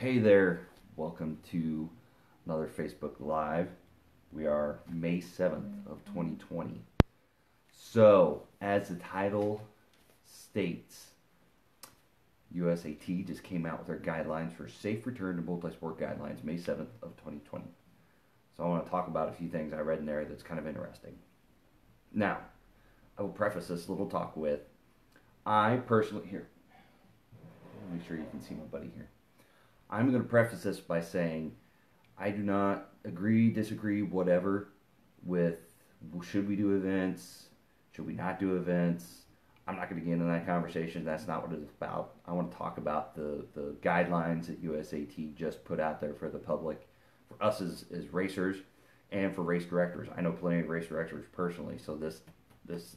Hey there, welcome to another Facebook Live. We are May 7th of 2020. So, as the title states, USAT just came out with their guidelines for safe return to multisport guidelines May 7th of 2020. So I want to talk about a few things I read in there that's kind of interesting. Now, I will preface this little talk with, I personally, here, make sure you can see my buddy here. I'm going to preface this by saying I do not agree, disagree, whatever with should we do events, should we not do events. I'm not going to get into that conversation. That's not what it's about. I want to talk about the guidelines that USAT just put out there for the public, for us as racers, and for race directors. I know plenty of race directors personally, so this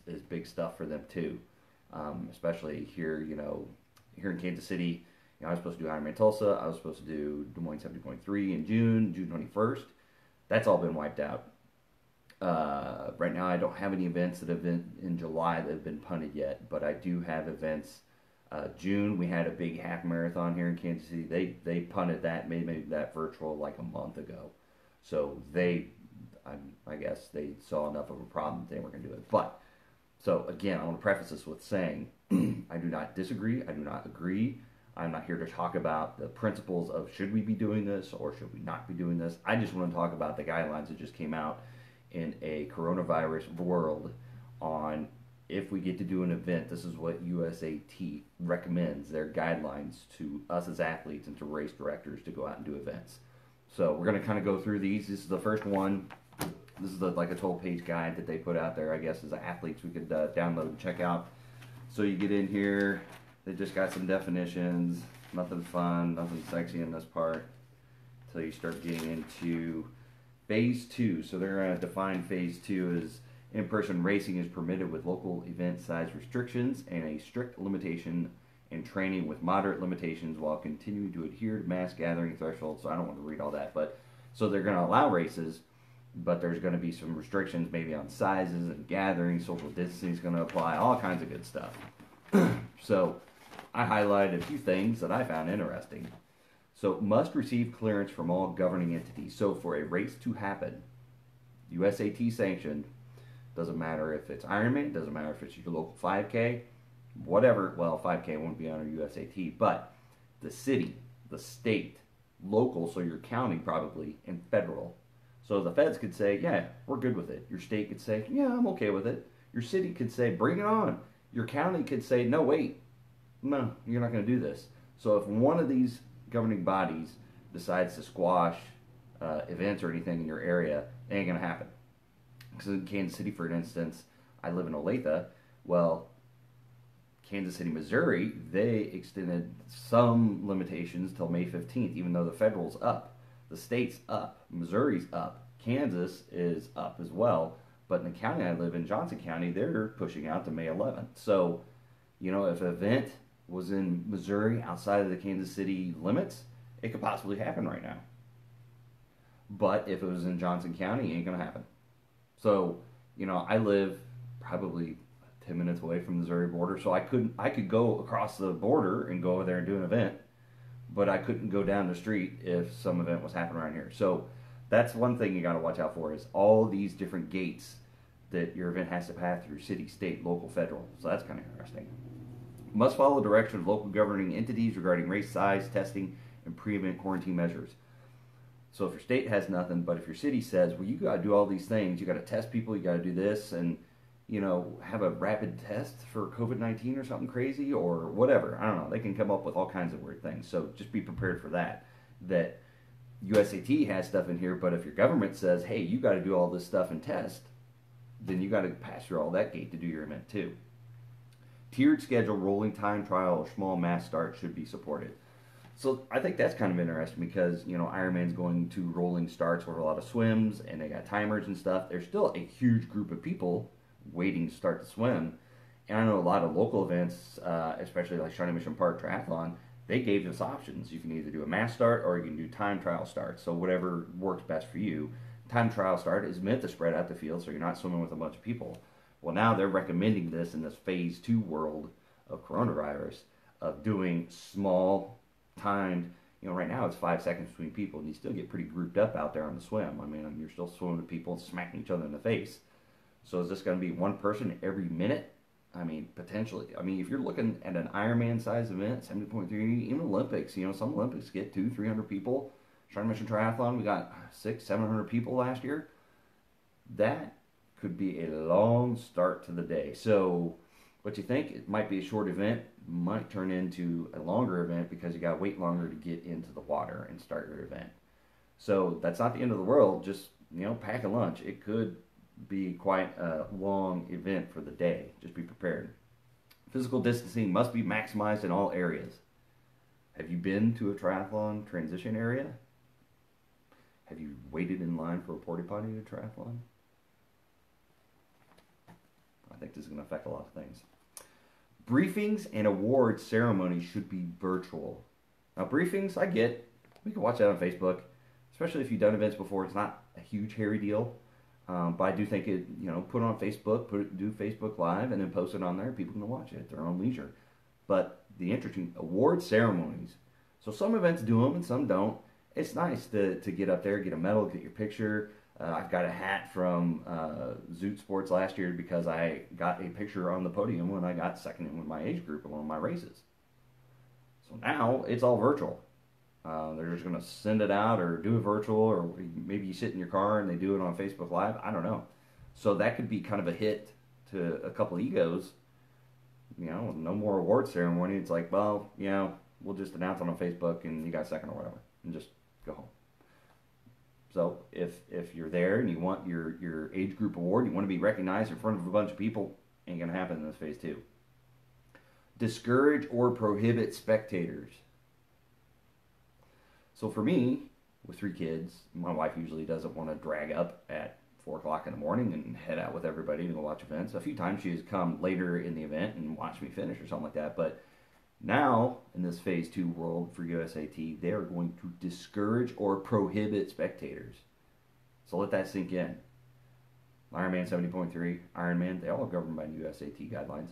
is big stuff for them too, especially here, here in Kansas City. I was supposed to do Ironman Tulsa. I was supposed to do Des Moines 70.3 in June 21st. That's all been wiped out. Right now, I don't have any events that have been in July that have been punted yet, but I do have events. June, we had a big half marathon here in Kansas City. They punted that, made that virtual like a month ago. So I guess they saw enough of a problem that they were going to do it. But, so again, I want to preface this with saying I do not disagree. I do not agree. I'm not here to talk about the principles of should we be doing this or should we not be doing this. I just want to talk about the guidelines that just came out in a coronavirus world on if we get to do an event. This is what USAT recommends, their guidelines to us as athletes and to race directors to go out and do events. So we're going to kind of go through these. This is the first one. This is like a 12-page guide that they put out there, I guess, as athletes we could download and check out. So you get in here. They just got some definitions, nothing fun, nothing sexy in this part, until you start getting into phase 2. So they're going to define phase 2 as in-person racing is permitted with local event size restrictions and a strict limitation in training with moderate limitations while continuing to adhere to mass gathering thresholds. So I don't want to read all that, but so they're going to allow races, but there's going to be some restrictions maybe on sizes and gatherings, social distancing is going to apply, all kinds of good stuff. So I highlighted a few things that I found interesting. So, must receive clearance from all governing entities. So, for a race to happen, USAT sanctioned, doesn't matter if it's Ironman, doesn't matter if it's your local 5K, whatever. Well, 5K won't be under USAT, but the city, the state, local, so your county probably, and federal. So, the feds could say, yeah, we're good with it. Your state could say, yeah, I'm okay with it. Your city could say, bring it on. Your county could say, no, wait. No, you're not going to do this. So if one of these governing bodies decides to squash events or anything in your area, it ain't going to happen. Because in Kansas City, for instance, I live in Olathe. Well, Kansas City, Missouri, they extended some limitations till May 15th, even though the federal's up. The state's up. Missouri's up. Kansas is up as well. But in the county I live in, Johnson County, they're pushing out to May 11th. So, if an event was in Missouri outside of the Kansas City limits, it could possibly happen right now. But if it was in Johnson County, it ain't going to happen. So, I live probably 10 minutes away from the Missouri border, so I could go across the border and go over there and do an event, but I couldn't go down the street if some event was happening around here. So that's one thing you got to watch out for is all these different gates that your event has to pass through: city, state, local, federal. So that's kind of interesting. Must follow direction of local governing entities regarding race size, testing, and pre-event quarantine measures. So if your state has nothing, but if your city says, well, you got to do all these things, you got to test people, you got to do this, and, have a rapid test for COVID-19 or something crazy or whatever. I don't know. They can come up with all kinds of weird things. So just be prepared for that. That USAT has stuff in here, but if your government says, hey, you got to do all this stuff and test, then you got to pass through all that gate to do your event too. Tiered schedule, rolling time trial, or small mass start should be supported. So I think that's kind of interesting because, Ironman's going to rolling starts with a lot of swims and they got timers and stuff. There's still a huge group of people waiting to start to swim. And I know a lot of local events, especially like Shawnee Mission Park Triathlon, they gave us options. You can either do a mass start or you can do time trial start. So whatever works best for you. Time trial start is meant to spread out the field so you're not swimming with a bunch of people. Well, now they're recommending this in this phase 2 world of coronavirus of doing small timed, right now it's 5 seconds between people, and you still get pretty grouped up out there on the swim. I mean, you're still swimming with people and smacking each other in the face. So is this going to be one person every minute? I mean, potentially. I mean, if you're looking at an Ironman size event, 70.3, even Olympics, some Olympics get 200-300 people. Trying to mention triathlon, we got 600-700 people last year. That could be a long start to the day. So what you think, it might be a short event, might turn into a longer event because you got to wait longer to get into the water and start your event. So that's not the end of the world. Just, pack a lunch. It could be quite a long event for the day. Just be prepared. Physical distancing must be maximized in all areas. Have you been to a triathlon transition area? Have you waited in line for a porta potty at a triathlon? I think this is going to affect a lot of things. Briefings and awards ceremonies should be virtual. Now, briefings, I get. We can watch that on Facebook, especially if you've done events before. It's not a huge, hairy deal. But I do think it, put it on Facebook, do Facebook Live, and then post it on there. People can watch it at their own leisure. But the interesting award ceremonies. So some events do them and some don't. It's nice to get up there, get a medal, get your picture. I've got a hat from Zoot Sports last year because I got a picture on the podium when I got second in with my age group in one of my races. So now it's all virtual. They're just going to send it out or do it virtual, or maybe you sit in your car and they do it on Facebook Live. I don't know. So that could be kind of a hit to a couple egos. No more award ceremony. It's like, well, we'll just announce it on Facebook and you got second or whatever, and just go home. So if you're there and you want your age group award, you want to be recognized in front of a bunch of people, ain't going to happen in this phase 2. Discourage or prohibit spectators. So for me, with 3 kids, my wife usually doesn't want to drag up at 4 o'clock in the morning and head out with everybody to go watch events. A few times she has come later in the event and watched me finish or something like that. But now, in this Phase 2 world for USAT, they are going to discourage or prohibit spectators. So let that sink in. Ironman 70.3, Ironman, they all are governed by USAT guidelines.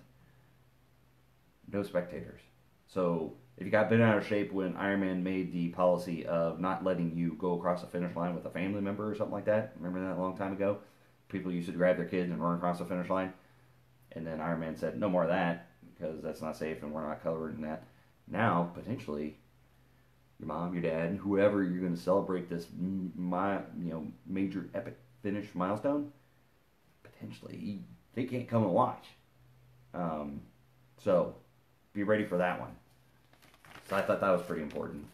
No spectators. So if you got bent out of shape when Ironman made the policy of not letting you go across the finish line with a family member or something like that, remember that a long time ago? People used to grab their kids and run across the finish line. And then Ironman said, no more of that, because that's not safe and we're not covering that. Now, potentially, your mom, your dad, and whoever you're going to celebrate this major epic finish milestone, potentially they can't come and watch. So be ready for that one. So I thought that was pretty important.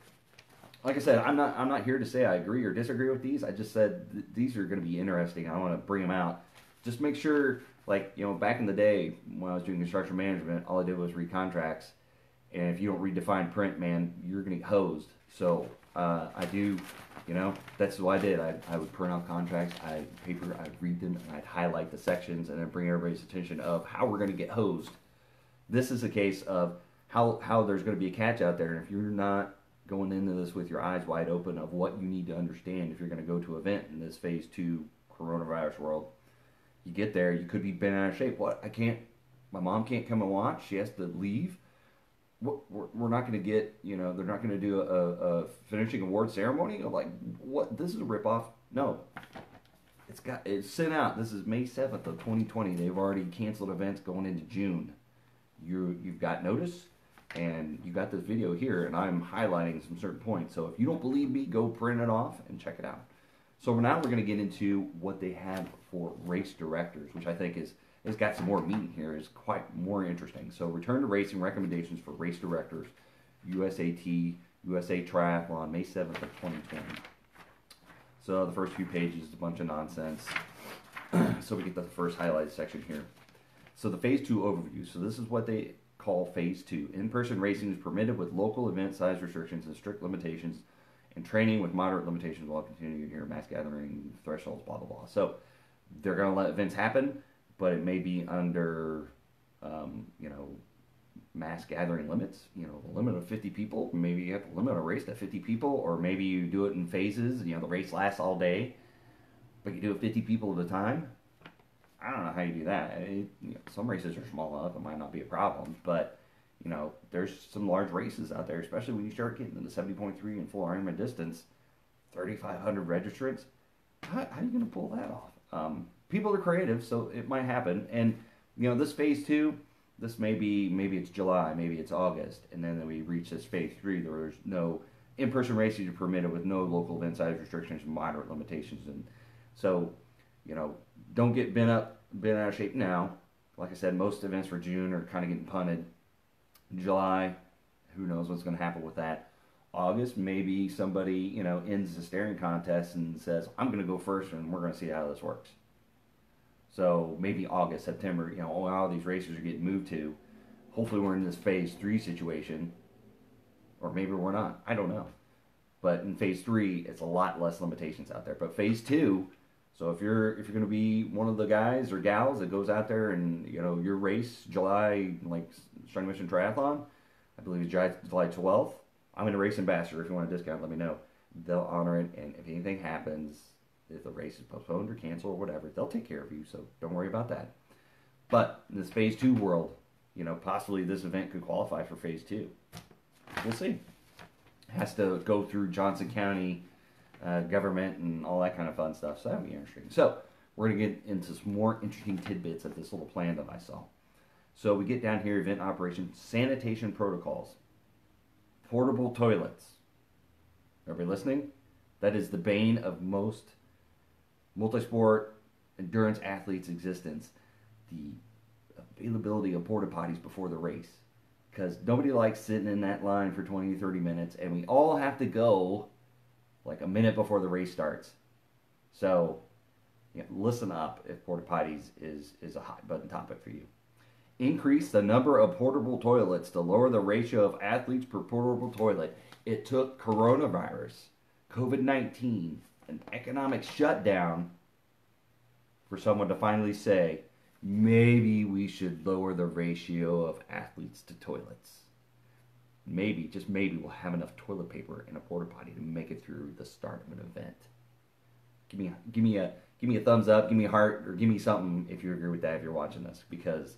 Like I said, I'm not here to say I agree or disagree with these. I just said these are going to be interesting. I want to bring them out. Just make sure, back in the day when I was doing construction management, all I did was read contracts. And if you don't read defined print, man, you're going to get hosed. So I do, that's what I did. I would print out contracts, I'd read them, and I'd highlight the sections and then bring everybody's attention of how we're going to get hosed. This is a case of how there's going to be a catch out there. And if you're not going into this with your eyes wide open of what you need to understand if you're going to go to an event in this Phase 2 coronavirus world, you get there, you could be bent out of shape. What? My mom can't come and watch. She has to leave. We're not going to get, they're not going to do a finishing award ceremony. I'm like, what? This is a ripoff. No. It's sent out. This is May 7th of 2020. They've already canceled events going into June. You've got notice, and you got this video here, and I'm highlighting some certain points. So if you don't believe me, go print it off and check it out. So now we're going to get into what they have for race directors, which I think has got some more meat here, is quite more interesting. So return to racing recommendations for race directors, USAT, USA Triathlon, May 7th of 2020. So the first few pages is a bunch of nonsense. So we get the first highlighted section here. So the Phase 2 overview. So this is what they call Phase 2. In-person racing is permitted with local event size restrictions and strict limitations, and training with moderate limitations while continuing here, mass gathering, thresholds, blah, blah, blah. So they're going to let events happen, but it may be under, mass gathering limits. The limit of 50 people. Maybe you have to limit a race to 50 people, or maybe you do it in phases. The race lasts all day, but you do it 50 people at a time. I don't know how you do that. Some races are small enough, it might not be a problem, but there's some large races out there, especially when you start getting into 70.3 and full Ironman distance, 3,500 registrants. How are you going to pull that off? People are creative, so it might happen. And, this phase 2, this maybe it's July, maybe it's August, and then we reach this phase 3 where there's no in-person races are permitted with no local event size restrictions, moderate limitations. And so, don't get bent out of shape now. Like I said, most events for June are kind of getting punted. July, who knows what's going to happen with that. August, maybe somebody, ends the staring contest and says, I'm going to go first and we're going to see how this works. So maybe August, September, all these races are getting moved to. Hopefully we're in this phase 3 situation. Or maybe we're not. I don't know. But in phase 3, it's a lot less limitations out there. But phase 2, so if you're going to be one of the guys or gals that goes out there and, your race, July, like Strong Mission Triathlon, I believe it's July 12th, I'm going to race ambassador. If you want a discount, let me know. They'll honor it, and if anything happens, if the race is postponed or canceled or whatever, they'll take care of you, so don't worry about that. But in this phase 2 world, possibly this event could qualify for phase 2. We'll see. It has to go through Johnson County government and all that kind of fun stuff, so that'll be interesting. So we're going to get into some more interesting tidbits of this little plan that I saw. So we get down here, event operation, sanitation protocols, portable toilets. Everybody listening? That is the bane of most multisport endurance athletes' existence. The availability of porta potties before the race. Because nobody likes sitting in that line for 20 to 30 minutes, and we all have to go like a minute before the race starts. So, listen up if porta potties is a hot button topic for you. Increase the number of portable toilets to lower the ratio of athletes per portable toilet. It took coronavirus, COVID-19, an economic shutdown for someone to finally say, maybe we should lower the ratio of athletes to toilets. Maybe, just maybe, we'll have enough toilet paper in a porta potty to make it through the start of an event. Give me a thumbs up, give me a heart, or give me something if you agree with that if you're watching this. Because,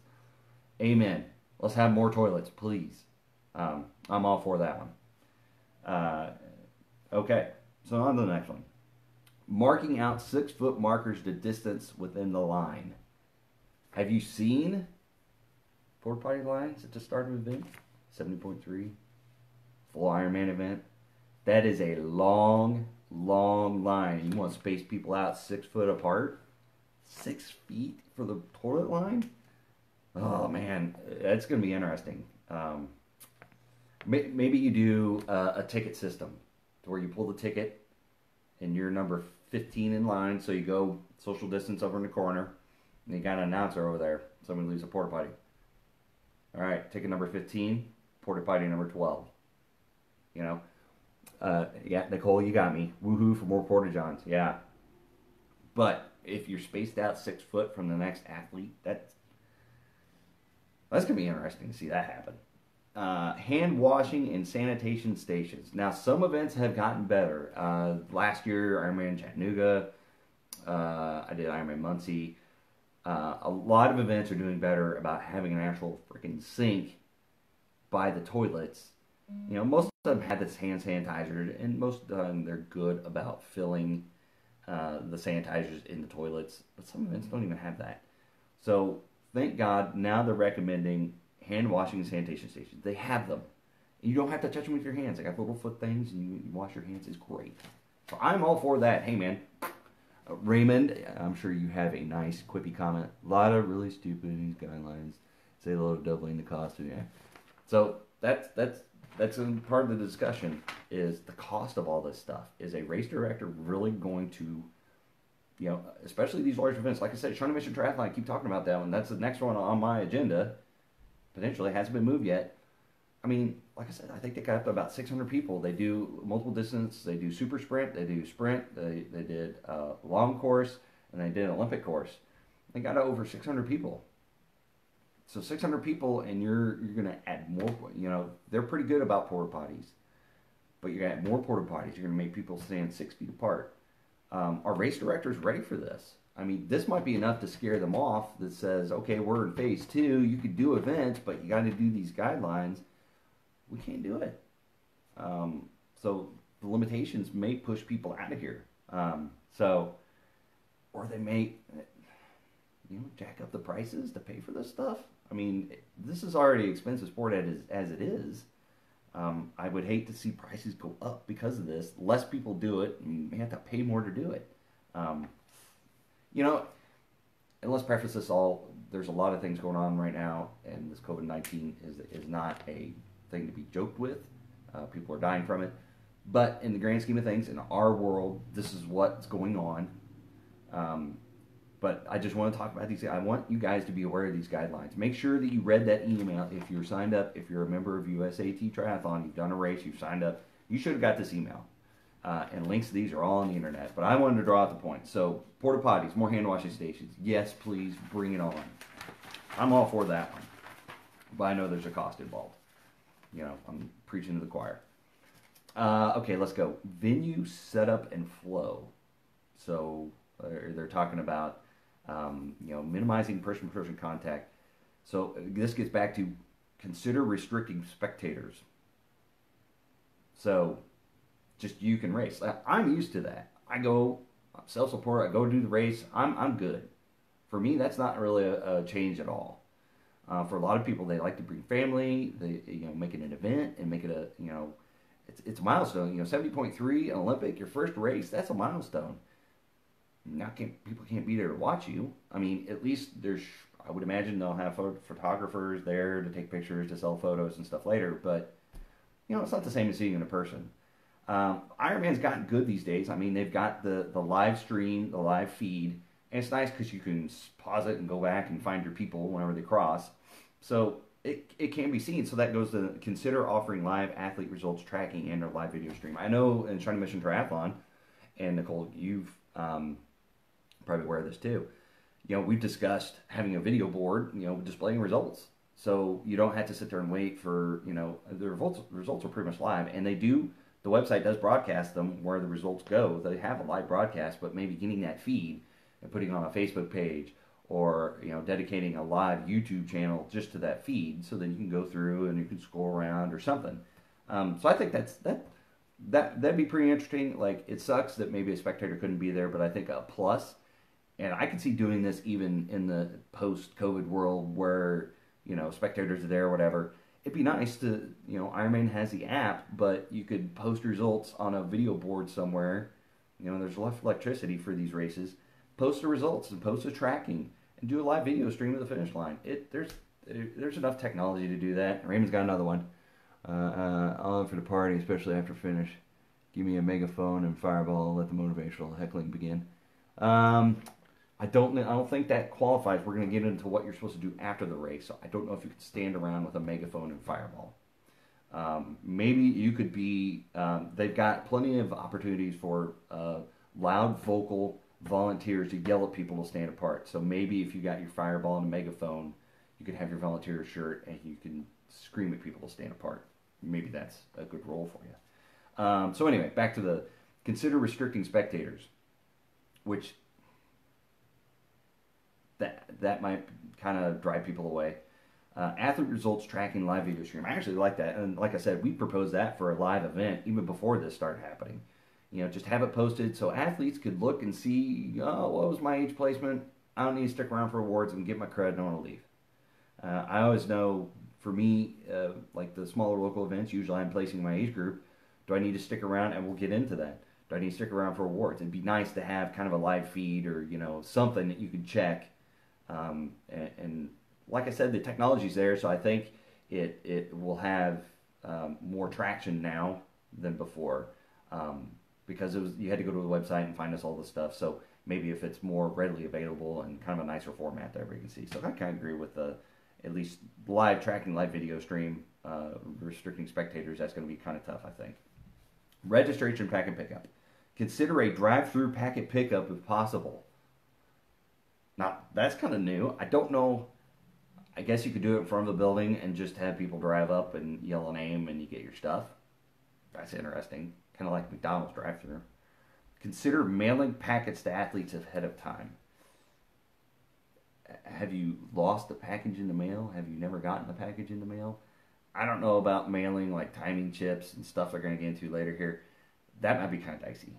amen. Let's have more toilets, please. I'm all for that one. Okay, so on to the next one. Marking out 6-foot markers to distance within the line. Have you seen porta potty lines at the start of an event? 70.3, full Ironman event. That is a long, long line. You want to space people out 6 foot apart? 6 feet for the toilet line? Oh man, that's going to be interesting. Maybe you do a ticket system to where you pull the ticket and you're number 15 in line, so you go social distance over in the corner. And you got an announcer over there. Somebody leaves a porta potty. All right, ticket number 15, porta potty number 12. Yeah, Nicole, you got me. Woohoo for more porta johns. Yeah. But if you're spaced out 6 foot from the next athlete, that's going to be interesting to see that happen. Hand washing and sanitation stations. Now, some events have gotten better. Last year, Ironman Chattanooga. I did Ironman Muncie. A lot of events are doing better about having an actual freaking sink by the toilets. Most of them have this hand sanitizer, and most of them they're good about filling the sanitizers in the toilets. But some events don't even have that. So thank God now they're recommending hand washing and sanitation stations. They have them. You don't have to touch them with your hands. They got little foot things, and you wash your hands. It's great. So I'm all for that. Hey man. Raymond, I'm sure you have a nice quippy comment. A lot of really stupid guidelines. Say hello to doubling the cost. Yeah. So that's part of the discussion is the cost of all this stuff. Is a race director really going to, especially these large events? Like I said, Strong Mission Triathlon, I keep talking about that one. That's the next one on my agenda. Potentially hasn't been moved yet. I mean, like I said, I think they got up to about 600 people. They do multiple distance. They do super sprint. They do sprint. They did a long course, and they did an Olympic course. They got over 600 people. So 600 people, and you're going to add more. They're pretty good about porta potties, but you're going to add more porta potties. You're going to make people stand 6 feet apart. Are race directors ready for this? I mean, this might be enough to scare them off that says, okay, we're in phase 2. You could do events, but you got to do these guidelines. We can't do it. So the limitations may push people out of here. Or they may, jack up the prices to pay for this stuff. I mean, this is already an expensive sport as it is. I would hate to see prices go up because of this. Less people do it, and you may have to pay more to do it. And let's preface this all. There's a lot of things going on right now, and this COVID-19 is not a thing to be joked with. People are dying from it. But in the grand scheme of things, in our world, this is what's going on. But I just want to talk about these. I want you guys to be aware of these guidelines. Make sure that you read that email. If you're signed up, if you're a member of USAT Triathlon, you've done a race, you've signed up, you should have got this email. And links to these are all on the internet. But I wanted to draw out the point. So, porta potties, more hand washing stations. Yes, please, bring it on. I'm all for that one. But I know there's a cost involved. I'm preaching to the choir. Okay, let's go. Venue setup and flow. So, they're talking about, minimizing person-to-person contact. So, this gets back to consider restricting spectators. So, just you can race. I'm used to that. I go self-support. I go do the race. I'm good. For me, that's not really a change at all. For a lot of people, they like to bring family. They make it an event and make it it's a milestone. 70.3 an Olympic, your first race. That's a milestone. People can't be there to watch you. I mean, at least I would imagine they'll have photographers there to take pictures, to sell photos and stuff later. But it's not the same as seeing in a person. Ironman's gotten good these days. I mean, they've got the live stream, the live feed, and it's nice because you can pause it and go back and find your people whenever they cross. So it can be seen. So that goes to consider offering live athlete results tracking and or live video stream. I know in China Mission Triathlon, and Nicole, you've probably aware of this too. We've discussed having a video board, displaying results. So you don't have to sit there and wait for, the results are pretty much live, and the website does broadcast them where the results go. They have a live broadcast, but maybe getting that feed and putting it on a Facebook page or, dedicating a live YouTube channel just to that feed so then you can go through and you can scroll around or something. So I think that'd be pretty interesting. Like, it sucks that maybe a spectator couldn't be there, but I think a plus, and I can see doing this even in the post-COVID world where, spectators are there or whatever. It'd be nice to, Ironman has the app, but you could post results on a video board somewhere. There's enough electricity for these races. Post the results and post the tracking and do a live video stream of the finish line. There's enough technology to do that. Raymond's got another one. On for the party, especially after finish. Give me a megaphone and fireball. Let the motivational heckling begin. I don't think that qualifies. We're going to get into what you're supposed to do after the race. So I don't know if you could stand around with a megaphone and fireball. Maybe you could be. They've got plenty of opportunities for loud vocal volunteers to yell at people to stand apart. So maybe if you got your fireball and a megaphone, you could have your volunteer shirt and you can scream at people to stand apart. Maybe that's a good role for you. So anyway, back to consider restricting spectators, which that might kind of drive people away. Athlete results tracking live video stream. I actually like that. And like I said, we proposed that for a live event even before this started happening. Just have it posted so athletes could look and see, what was my age placement? I don't need to stick around for awards and get my credit and I want to leave. I always know, for me, like the smaller local events, usually I'm placing my age group. Do I need to stick around? And we'll get into that. Do I need to stick around for awards? It'd be nice to have kind of a live feed or, something that you could check. And like I said, the technology's there, so I think it will have more traction now than before. Because you had to go to the website and find us all this stuff. So maybe if it's more readily available and kind of a nicer format that everybody can see. So I kind of agree with at least live tracking, live video stream, restricting spectators. That's going to be kind of tough, I think. Registration packet pickup. Consider a drive-through packet pickup if possible. Now, that's kind of new. I don't know. I guess you could do it in front of the building and just have people drive up and yell a name and you get your stuff. That's interesting. Kind of like McDonald's drive-thru. Consider mailing packets to athletes ahead of time. have you lost the package in the mail? Have you never gotten the package in the mail? I don't know about mailing like timing chips and stuff they're going to get into later here. That might be kind of dicey.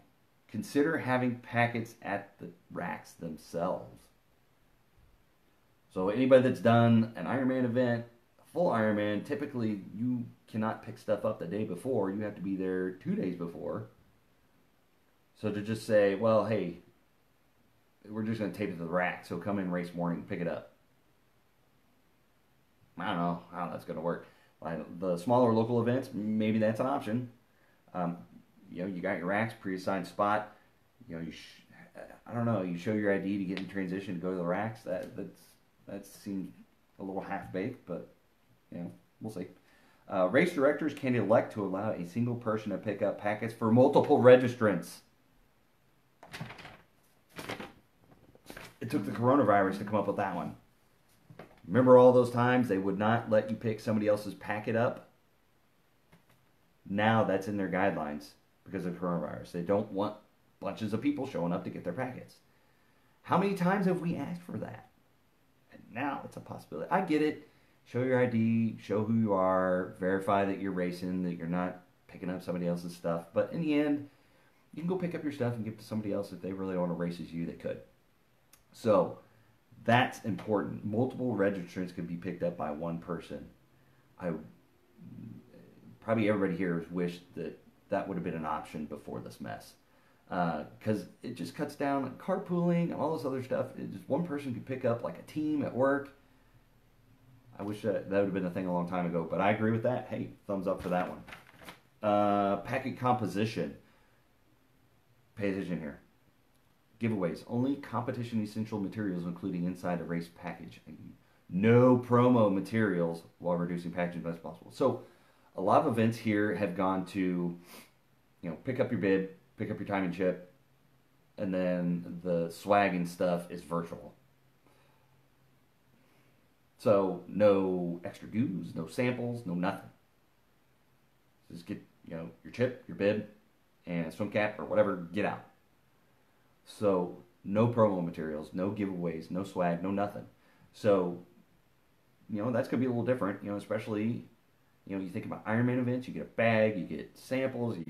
Consider having packets at the racks themselves. So anybody that's done an Ironman event, a full Ironman, typically you cannot pick stuff up the day before. You have to be there 2 days before. So to just say, well, hey, we're just going to tape it to the rack, so come in race morning, pick it up. I don't know how that's going to work. The smaller local events, maybe that's an option. You got your racks, pre-assigned spot. I don't know. You show your ID to get in transition to go to the racks. That seems a little half-baked, but we'll see. Race directors can elect to allow a single person to pick up packets for multiple registrants. It took the coronavirus to come up with that one. Remember all those times they would not let you pick somebody else's packet up? Now that's in their guidelines because of coronavirus. They don't want bunches of people showing up to get their packets. How many times have we asked for that? And now it's a possibility. I get it. Show your ID, show who you are, verify that you're racing, that you're not picking up somebody else's stuff. But in the end, you can go pick up your stuff and give it to somebody else if they really want to race as you, they could. So that's important. Multiple registrants could be picked up by one person. Probably everybody here has wished that would have been an option before this mess. Because it just cuts down on carpooling and all this other stuff. Just one person could pick up like a team at work. I wish that would have been a thing a long time ago, but I agree with that. Hey, thumbs up for that one. Packet composition. Pay attention here. Giveaways. Only competition essential materials, including inside a race package. No promo materials while reducing packaging as best possible. So a lot of events here have gone to, pick up your bib, pick up your timing chip, and then the swag and stuff is virtual. So no extra dues, no samples, no nothing. Just get, your chip, your bib, and a swim cap or whatever, get out. So no promo materials, no giveaways, no swag, no nothing. So, that's going to be a little different, especially, you think about Ironman events, you get a bag, you get samples, you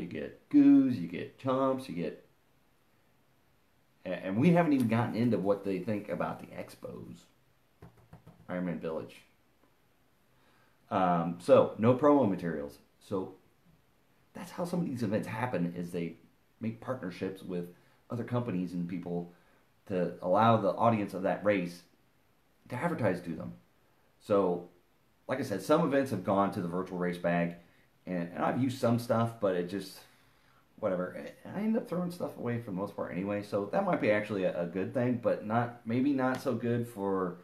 get goos, you get chumps, and we haven't even gotten into what they think about the expos. Ironman Village. So no promo materials. So that's how some of these events happen, is they make partnerships with other companies and people to allow the audience of that race to advertise to them. So, like I said, some events have gone to the virtual race bag, and I've used some stuff, but it just, whatever. I end up throwing stuff away for the most part anyway, so that might be actually a good thing, but maybe not so good for,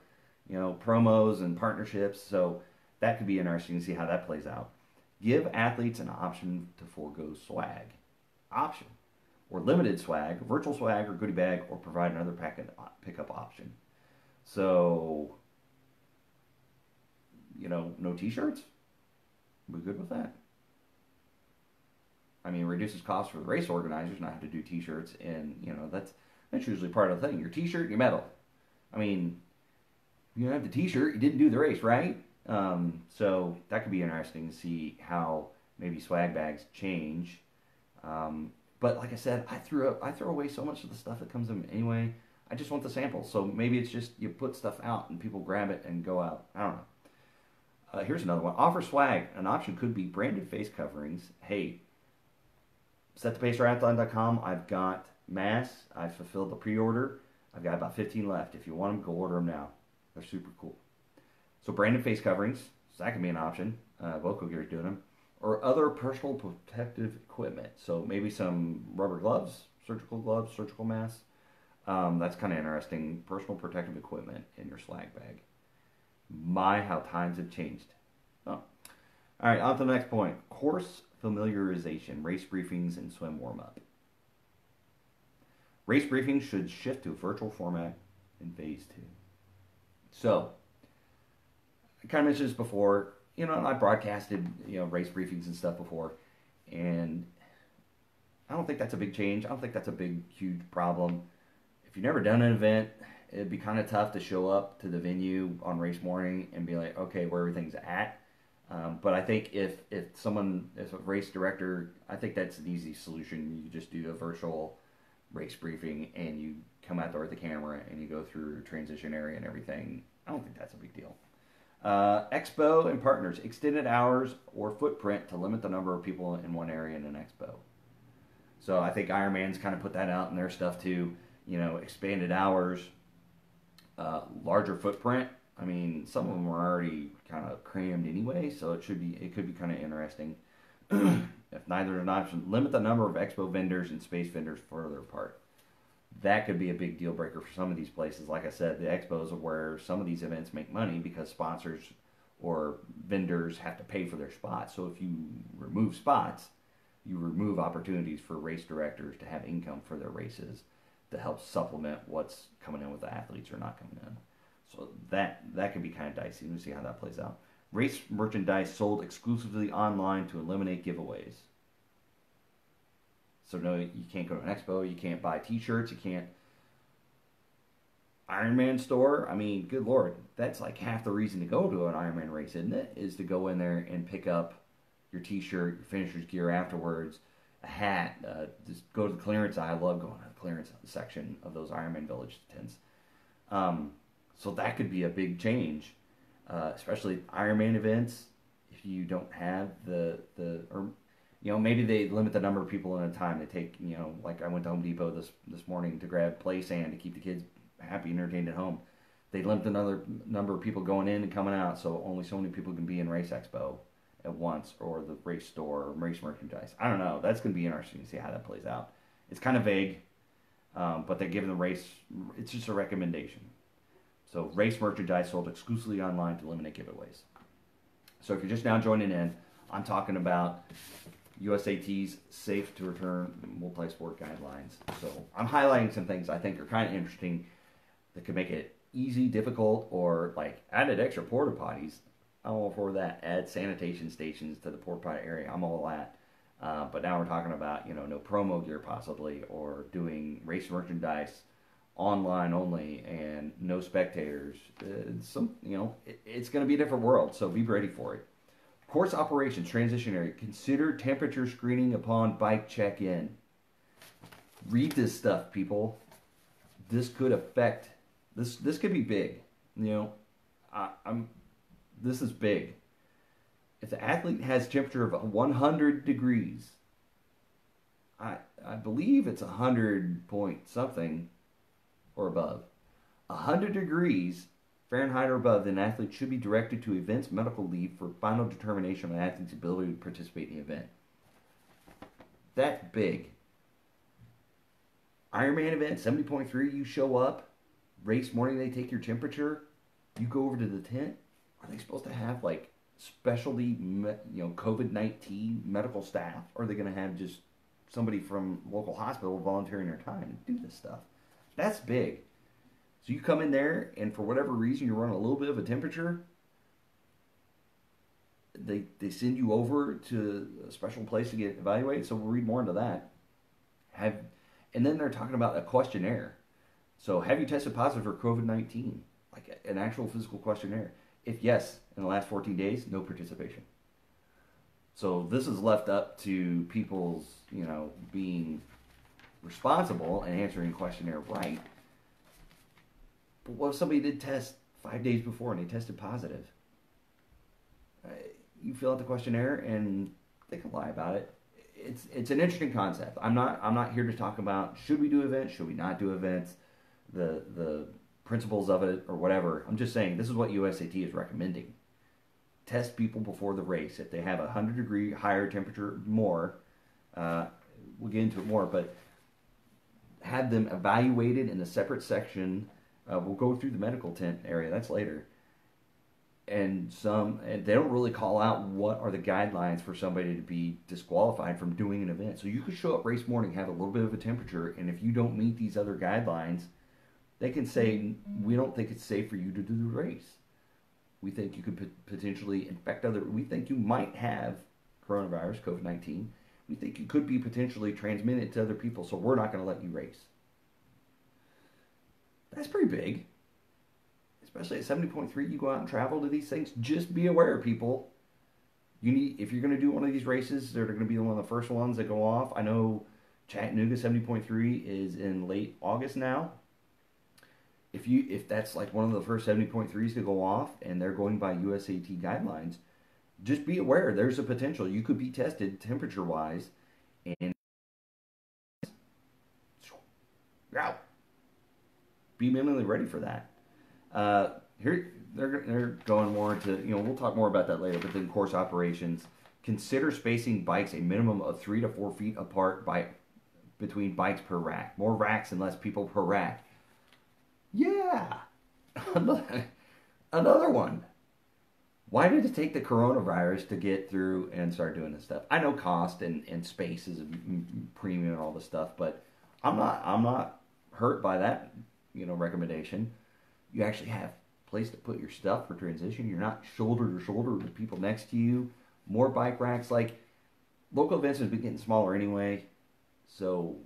promos and partnerships. So that could be interesting to see how that plays out. Give athletes an option to forego swag. Option. Or limited swag, virtual swag or goodie bag, or provide another packet pickup option. So, no t-shirts? We're good with that. I mean, it reduces costs for the race organizers not have to do t-shirts, and, that's usually part of the thing. Your t-shirt, your medal. I mean, if you don't have the t-shirt, you didn't do the race, right? So that could be interesting to see how maybe swag bags change. But like I said, I throw away so much of the stuff that comes in anyway. I just want the samples. So maybe it's just you put stuff out and people grab it and go out. I don't know. Here's another one. Offer swag. An option could be branded face coverings. Hey, setthepacetriathlon.com. I've got masks. I've fulfilled the pre-order. I've got about 15 left. If you want them, go order them now. They're super cool. So branded face coverings. So that can be an option. Vocal Gear is doing them. Or other personal protective equipment. So maybe some rubber gloves, surgical masks. That's kind of interesting. Personal protective equipment in your swag bag. My, how times have changed. Oh. All right, on to the next point. Course familiarization, race briefings, and swim warm-up. Race briefings should shift to a virtual format in phase 2. So, I kind of mentioned this before. And I broadcasted, race briefings and stuff before, and I don't think that's a big change. I don't think that's a big, huge problem. If you've never done an event, it'd be kind of tough to show up to the venue on race morning and be like, okay, where everything's at. But I think if a race director, I think that's an easy solution. You just do a virtual race briefing and you come out there with the camera and you go through transition area and everything. I don't think that's a big deal. Expo and partners, extended hours or footprint to limit the number of people in one area in an expo. So I think Ironman's kind of put that out in their stuff too. Expanded hours, larger footprint. I mean, some of them are already kind of crammed anyway, so it could be kind of interesting. If neither is an option, limit the number of expo vendors and space vendors further apart. That could be a big deal breaker for some of these places. Like I said, the expos are where some of these events make money because sponsors or vendors have to pay for their spots. So if you remove spots, you remove opportunities for race directors to have income for their races to help supplement what's coming in with the athletes or not coming in. So that can be kind of dicey. We'll see how that plays out. Race merchandise sold exclusively online to eliminate giveaways. So no, you can't go to an expo, you can't buy t-shirts, you can't. Ironman store, I mean, good Lord, that's like half the reason to go to an Ironman race, isn't it? Is to go in there and pick up your t-shirt, your finisher's gear afterwards, a hat, just go to the clearance aisle. I love going to the clearance section of those Ironman Village tents. So that could be a big change, especially Ironman events. If you don't have maybe they limit the number of people in a time. They take, like I went to Home Depot this morning to grab play sand to keep the kids happy and entertained at home. They limit another number of people going in and coming out, so only so many people can be in Race Expo at once, or the race store, or race merchandise. I don't know. That's going to be interesting to see how that plays out. It's kind of vague, but they're giving the race, it's just a recommendation. So race merchandise sold exclusively online to eliminate giveaways. So if you're just now joining in, I'm talking about USAT's safe to return multi-sport guidelines. So I'm highlighting some things I think are kind of interesting that could make it easy, difficult, or like added extra porta potties. I'm all for that. Add sanitation stations to the porta potty area. I'm all that. But now we're talking about, no promo gear possibly, or doing race merchandise online only and no spectators. It's going to be a different world, so be ready for it. Course operations, transition area. Consider temperature screening upon bike check-in. Read this stuff, people. This could affect. This could be big. This is big. If the athlete has temperature of 100 degrees, I believe it's 100 point something or above. 100 degrees Fahrenheit or above, then an athlete should be directed to events medical leave for final determination of an athlete's ability to participate in the event. That's big. Ironman event, 70.3, you show up, race morning they take your temperature, you go over to the tent. Are they supposed to have like specialty, COVID-19 medical staff? Or are they going to have just somebody from local hospital volunteering their time to do this stuff? That's big. So you come in there, and for whatever reason, you're running a little bit of a temperature. They send you over to a special place to get evaluated. So we'll read more into that. And then they're talking about a questionnaire. So have you tested positive for COVID-19? Like an actual physical questionnaire. If yes, in the last 14 days, no participation. So this is left up to people's, being responsible and answering the questionnaire right. But what if somebody did test 5 days before and they tested positive? You fill out the questionnaire and they can lie about it. It's an interesting concept. I'm not here to talk about should we do events, should we not do events, the principles of it or whatever. I'm just saying this is what USAT is recommending. Test people before the race. If they have a 100 degree higher temperature more, we'll get into it more, but have them evaluated in a separate section. We'll go through the medical tent area. That's later. And they don't really call out what are the guidelines for somebody to be disqualified from doing an event. So you could show up race morning, have a little bit of a temperature, and if you don't meet these other guidelines, they can say, we don't think it's safe for you to do the race. We think you could potentially infect we think you might have coronavirus, COVID-19. We think you could be potentially transmitted to other people, so we're not going to let you race. That's pretty big. Especially at 70.3, you go out and travel to these things. Just be aware, people. If you're going to do one of these races, they're going to be one of the first ones that go off. I know Chattanooga 70.3 is in late August now. If that's like one of the first 70.3s to go off and they're going by USAT guidelines, just be aware there's a potential you could be tested temperature wise and you're out. Be mentally ready for that. Here they're going more into, we'll talk more about that later, but then course operations. Consider spacing bikes a minimum of 3 to 4 feet apart between bikes per rack. More racks and less people per rack. Yeah. Another one. Why did it take the coronavirus to get through and start doing this stuff? I know cost and space is a premium and all this stuff, but I'm not hurt by that, recommendation. You actually have a place to put your stuff for transition. You're not shoulder to shoulder with people next to you. More bike racks. Like, local events have been getting smaller anyway, so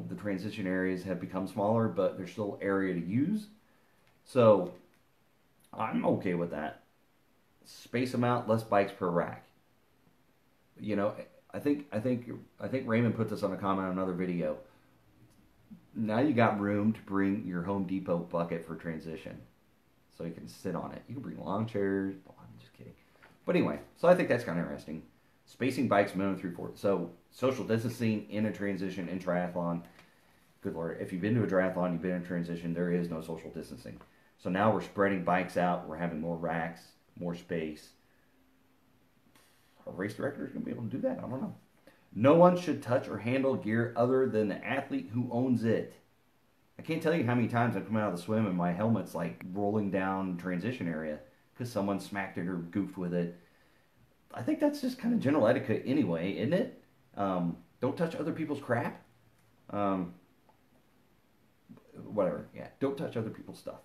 the transition areas have become smaller, but there's still area to use. So I'm okay with that. Space them out, less bikes per rack. I think Raymond put this on a comment on another video. Now you got room to bring your Home Depot bucket for transition, so you can sit on it. You can bring lawn chairs. Oh, I'm just kidding. But anyway, so I think that's kind of interesting. Spacing bikes minimum 3/4. So social distancing in a transition in triathlon. Good Lord, if you've been to a triathlon, you've been in transition, there is no social distancing. So now we're spreading bikes out. We're having more racks, more space. Are race directors going to be able to do that? I don't know. No one should touch or handle gear other than the athlete who owns it. I can't tell you how many times I've come out of the swim and my helmet's like rolling down transition area because someone smacked it or goofed with it. I think that's just kind of general etiquette anyway, isn't it? Don't touch other people's crap. Whatever. Yeah, don't touch other people's stuff.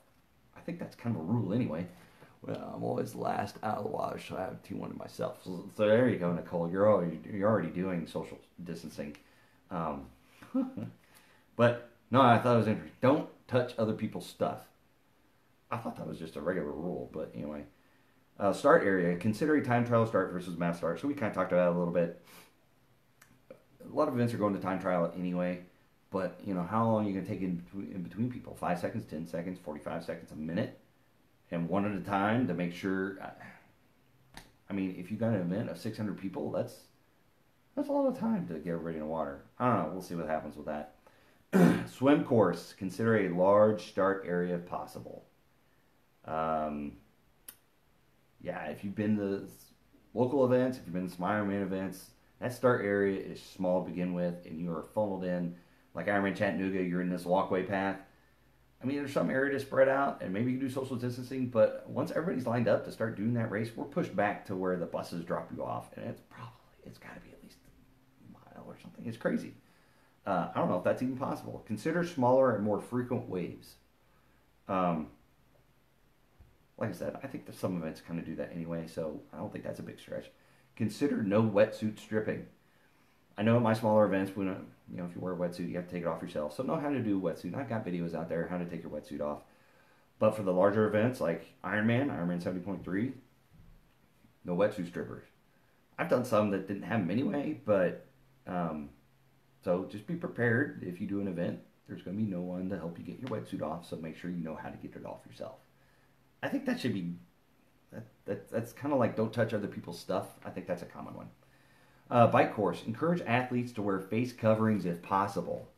I think that's kind of a rule anyway. Well, I'm always last out of the wash, so I have T1 to myself. So there you go, Nicole. You're already doing social distancing. But no, I thought it was interesting. Don't touch other people's stuff. I thought that was just a regular rule, but anyway. Start area. Consider a time trial start versus mass start. So we kind of talked about it a little bit. A lot of events are going to time trial anyway, but how long are you going to take in between people? 5 seconds, 10 seconds, 45 seconds, a minute? And one at a time to make sure. I mean, if you got an event of 600 people, that's a lot of time to get everybody in the water. I don't know. We'll see what happens with that. Swim course. Consider a large start area if possible. Yeah, if you've been to local events, if you've been to some Ironman events, that start area is small to begin with, and you are funneled in. Like Ironman Chattanooga, you're in this walkway path. I mean, there's some area to spread out, and maybe you can do social distancing, but once everybody's lined up to start doing that race, we're pushed back to where the buses drop you off, and it's got to be at least a mile or something. It's crazy. I don't know if that's even possible. Consider smaller and more frequent waves. Like I said, I think that some events kind of do that anyway, so I don't think that's a big stretch. Consider no wetsuit stripping. I know at my smaller events, when if you wear a wetsuit, you have to take it off yourself. So know how to do a wetsuit. I've got videos out there how to take your wetsuit off. But for the larger events like Ironman 70.3, no wetsuit strippers. I've done some that didn't have them anyway, but so just be prepared. If you do an event, there's going to be no one to help you get your wetsuit off, so make sure you know how to get it off yourself. I think that should be, that's kind of like don't touch other people's stuff. I think that's a common one. Bike course. Encourage athletes to wear face coverings if possible.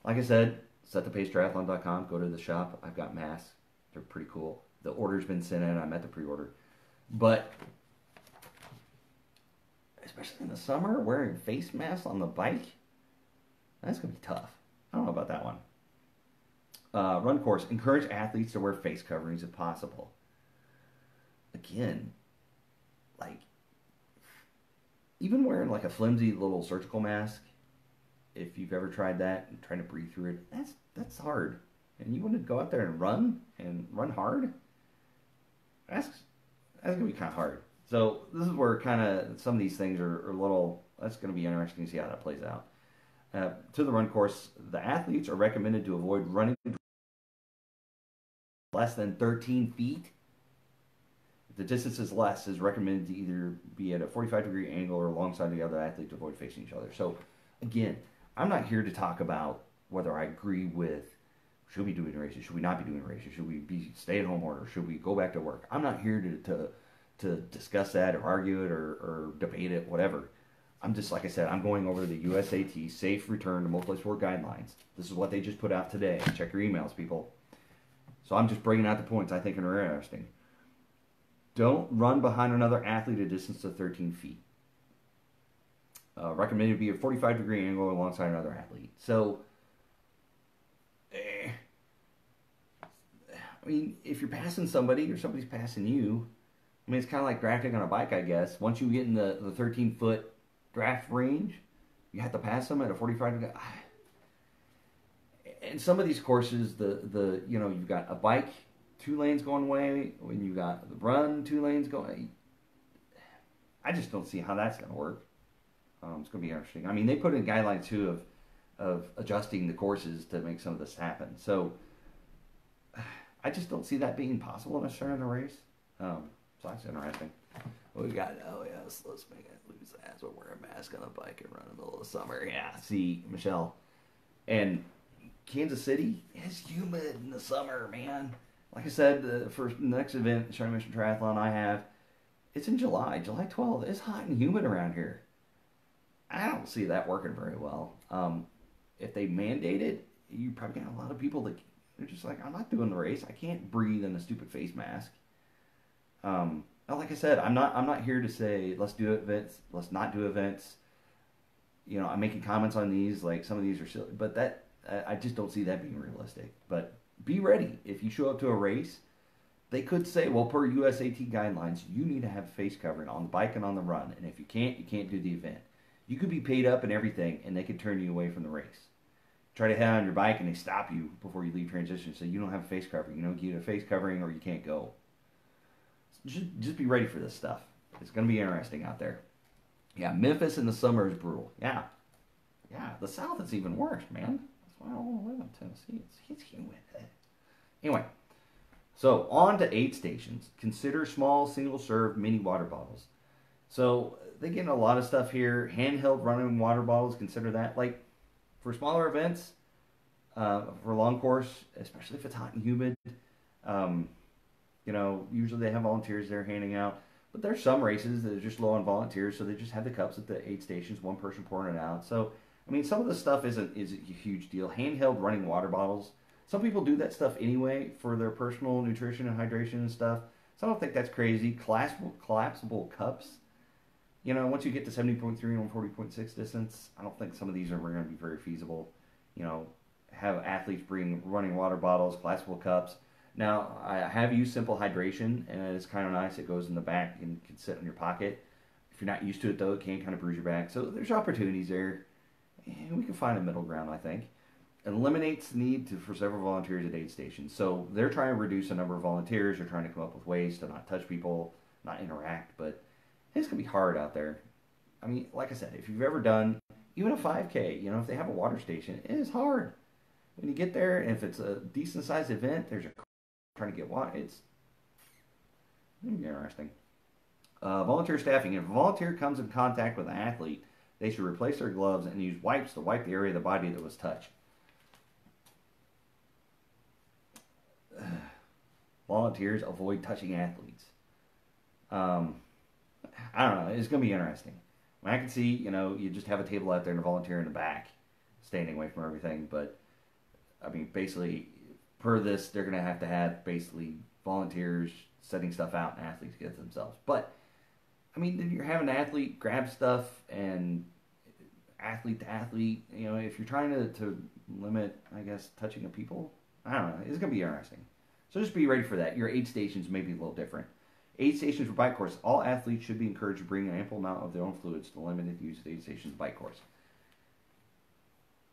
Like I said, setthepacetriathlon.com. Go to the shop. I've got masks. They're pretty cool. The order's been sent in. I'm at the pre-order. But especially in the summer, wearing face masks on the bike, that's going to be tough. I don't know about that one. Run course. Encourage athletes to wear face coverings if possible. Again, like, even wearing like a flimsy little surgical mask, if you've ever tried that and trying to breathe through it, that's hard. And you want to go out there and run hard? That's going to be kind of hard. So this is where kind of some of these things are a little, that's going to be interesting to see how that plays out. To the run course, the athletes are recommended to avoid running less than 13 feet. If the distance is less, it's recommended to either be at a 45-degree angle or alongside the other athlete to avoid facing each other. So, again, I'm not here to talk about whether I agree with should we be doing races, should we not be doing races, should we be stay-at-home order, should we go back to work. I'm not here to discuss that or argue it or debate it, whatever. I'm just, like I said, I'm going over the USAT Safe Return to Multisport Guidelines. This is what they just put out today. Check your emails, people. So I'm just bringing out the points I think are interesting. Don't run behind another athlete at a distance of 13 feet. Recommended to be a 45-degree angle alongside another athlete. So, I mean, if you're passing somebody or somebody's passing you, I mean, it's kind of like drafting on a bike, I guess. Once you get in the 13-foot draft range, you have to pass them at a 45-degree. And some of these courses, you've got a bike 2 lanes going away, when you got the run 2 lanes going. I just don't see how that's going to work. It's going to be interesting. I mean, they put in guidelines too of adjusting the courses to make some of this happen. So I just don't see that being possible necessarily in a race. So that's interesting. We got, let's make it lose ass. We'll wear a mask on a bike and run in the middle of the summer. Yeah, see, Michelle. And Kansas City is humid in the summer, man. Like I said, the next event, Shawnee Mission Triathlon I have, it's in July 12th. It's hot and humid around here. I don't see that working very well. If they mandate it, you probably got a lot of people that they're just like, I'm not doing the race. I can't breathe in a stupid face mask. Like I said, I'm not here to say let's do events, let's not do events. You know, I'm making comments on these, like some of these are silly, but that I just don't see that being realistic. But be ready. If you show up to a race, they could say, well, per USAT guidelines, you need to have a face covering on the bike and on the run. And if you can't do the event. You could be paid up and everything, and they could turn you away from the race. Try to head on your bike, and they stop you before you leave transition. So you don't have a face covering. You don't get a face covering, or you can't go. Just be ready for this stuff. It's going to be interesting out there. Yeah, Memphis in the summer is brutal. Yeah, the South is even worse, man. That's why I don't want to live in Tennessee. It's humid. Anyway, so on to aid stations. Consider small single-serve mini water bottles. So they get a lot of stuff here. Handheld running water bottles, consider that. Like, for smaller events, for long course, especially if it's hot and humid, usually they have volunteers there handing out. But there's some races that are just low on volunteers, so they just have the cups at the aid stations, one person pouring it out. So, I mean, some of the stuff isn't a huge deal. Handheld running water bottles. Some people do that stuff anyway for their personal nutrition and hydration and stuff. So I don't think that's crazy. Collapsible cups. You know, once you get to 70.3 and 40.6 distance, I don't think some of these are going to be very feasible. You know, have athletes bring running water bottles, collapsible cups. Now, I have used Simple Hydration, and it's kind of nice. It goes in the back and can sit in your pocket. If you're not used to it, though, it can kind of bruise your back. So there's opportunities there. And we can find a middle ground, I think. It eliminates the need for several volunteers at aid stations. So they're trying to reduce the number of volunteers. They're trying to come up with ways to not touch people, not interact, but it's going to be hard out there. I mean, like I said, if you've ever done even a 5K, if they have a water station, it is hard. When you get there, and if it's a decent-sized event, there's a trying to get water. It's interesting. Volunteer staffing. If a volunteer comes in contact with an athlete, they should replace their gloves and use wipes to wipe the area of the body that was touched. Volunteers avoid touching athletes. I don't know. It's going to be interesting. I can see, you just have a table out there and a volunteer in the back, standing away from everything. But, I mean, basically, per this, they're going to have basically volunteers setting stuff out and athletes get it themselves. But, I mean, you're having an athlete grab stuff and athlete to athlete. If you're trying to limit, I guess, touching of people, I don't know. It's going to be interesting. So just be ready for that. Your aid stations may be a little different. Aid stations for bike course. All athletes should be encouraged to bring an ample amount of their own fluids to limit the use of aid stations bike course.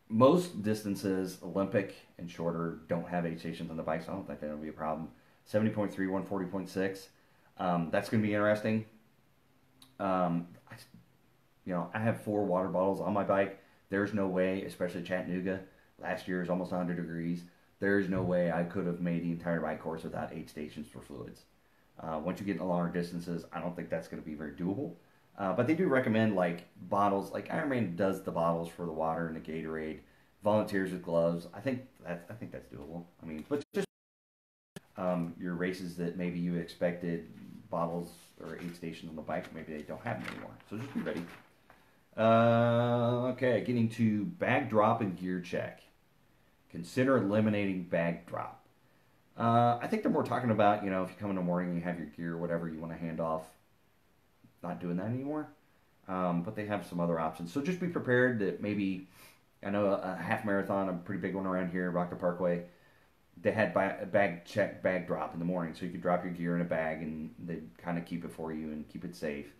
Most distances, Olympic and shorter, don't have aid stations on the bike, so I don't think that'll be a problem. 70.3, 140.6. That's going to be interesting. I have 4 water bottles on my bike. There's no way, especially Chattanooga. Last year was almost 100 degrees. There's no way I could have made the entire bike course without aid stations for fluids. Once you get into longer distances, I don't think that's going to be very doable. But they do recommend like bottles, like Ironman does the bottles for the water and the Gatorade, volunteers with gloves. I think that's doable. I mean, but just your races that maybe you expected bottles or aid stations on the bike, maybe they don't have them anymore. So just be ready. Okay, getting to bag drop and gear check. Consider eliminating bag drop. I think they're more talking about, if you come in the morning and you have your gear or whatever you want to hand off, not doing that anymore. But they have some other options. So just be prepared that maybe, I know a half marathon, a pretty big one around here, Rockler Parkway, they had bag check, bag drop in the morning. So you could drop your gear in a bag and they'd kind of keep it for you and keep it safe.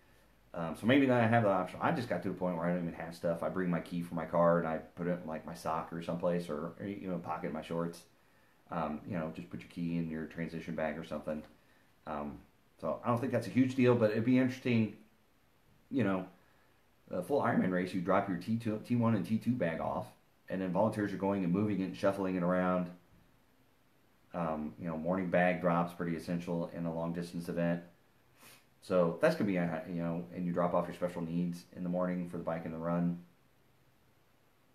So maybe not have that option. I just got to the point where I don't even have stuff. I bring my key for my car and I put it in like my sock or someplace or pocket in my shorts. Just put your key in your transition bag or something. So I don't think that's a huge deal, but it'd be interesting, a full Ironman race, you drop your T1 and T2 bag off, and then volunteers are going and moving it and shuffling it around. Morning bag drops, pretty essential in a long distance event. So that's going to be, and you drop off your special needs in the morning for the bike and the run.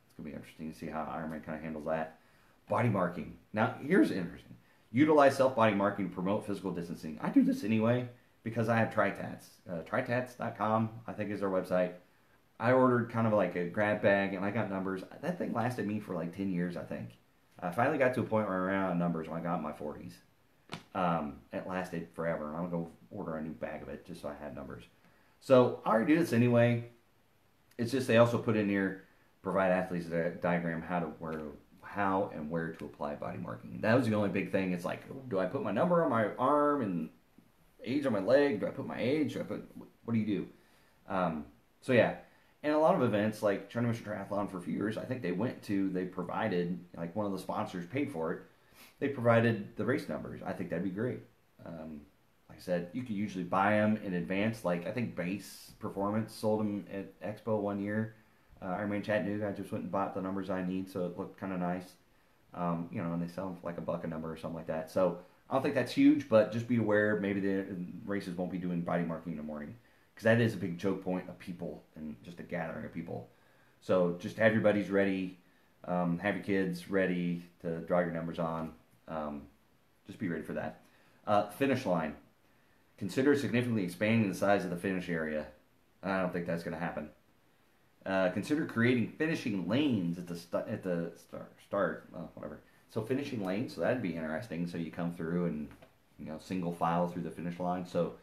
It's going to be interesting to see how Ironman kind of handles that. Body marking. Now, here's interesting. Utilize self-body marking to promote physical distancing. I do this anyway because I have Tritats. Tritats.com, I think, is their website. I ordered kind of like a grab bag, and I got numbers. That thing lasted me for like 10 years, I think. I finally got to a point where I ran out of numbers when I got in my 40s. It lasted forever, and I'm going to go order a new bag of it just so I had numbers. So I already do this anyway. It's just they also put in here, provide athletes a diagram how and where to apply body marking. That was the only big thing. It's like, do I put my number on my arm and age on my leg? Do I put my age? What do you do? So yeah. And a lot of events, like Tournament Triathlon for a few years, I think they provided, like one of the sponsors paid for it, they provided the race numbers. I think that'd be great. Like I said, you could usually buy them in advance. Like I think Base Performance sold them at Expo one year. Ironman Chattanooga, I just went and bought the numbers I need, so it looked kind of nice. And they sell them for like $1 a number or something like that. So I don't think that's huge, but just be aware maybe the races won't be doing body marking in the morning. Because that is a big choke point of people and just a gathering of people. So just have your buddies ready, have your kids ready to draw your numbers on. Just be ready for that. Finish line. Consider significantly expanding the size of the finish area. I don't think that's going to happen. Consider creating finishing lanes at the start. Whatever. So finishing lanes, so that'd be interesting. So you come through and single file through the finish line. So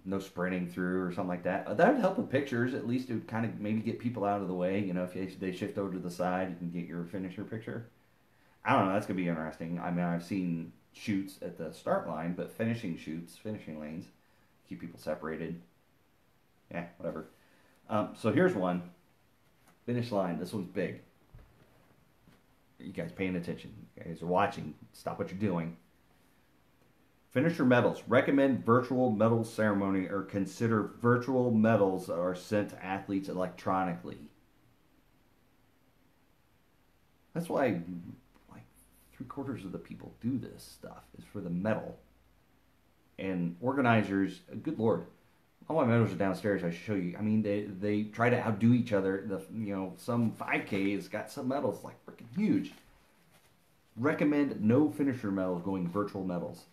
no sprinting through or something like that. That would help with pictures. At least it would kind of maybe get people out of the way. If they shift over to the side, you can get your finisher picture. I don't know. That's going to be interesting. I mean, I've seen shoots at the start line, but finishing lanes, keep people separated. Yeah, whatever. So here's one. Finish line. This one's big. You guys paying attention. You guys are watching. Stop what you're doing. Finisher medals. Recommend virtual medal ceremony or consider virtual medals are sent to athletes electronically. That's why like 3/4 of the people do this stuff is for the medal. And organizers, good Lord, all my medals are downstairs. I should show you. I mean, they try to outdo each other. Some 5K has got some medals like freaking huge. Recommend no finisher medals going virtual medals.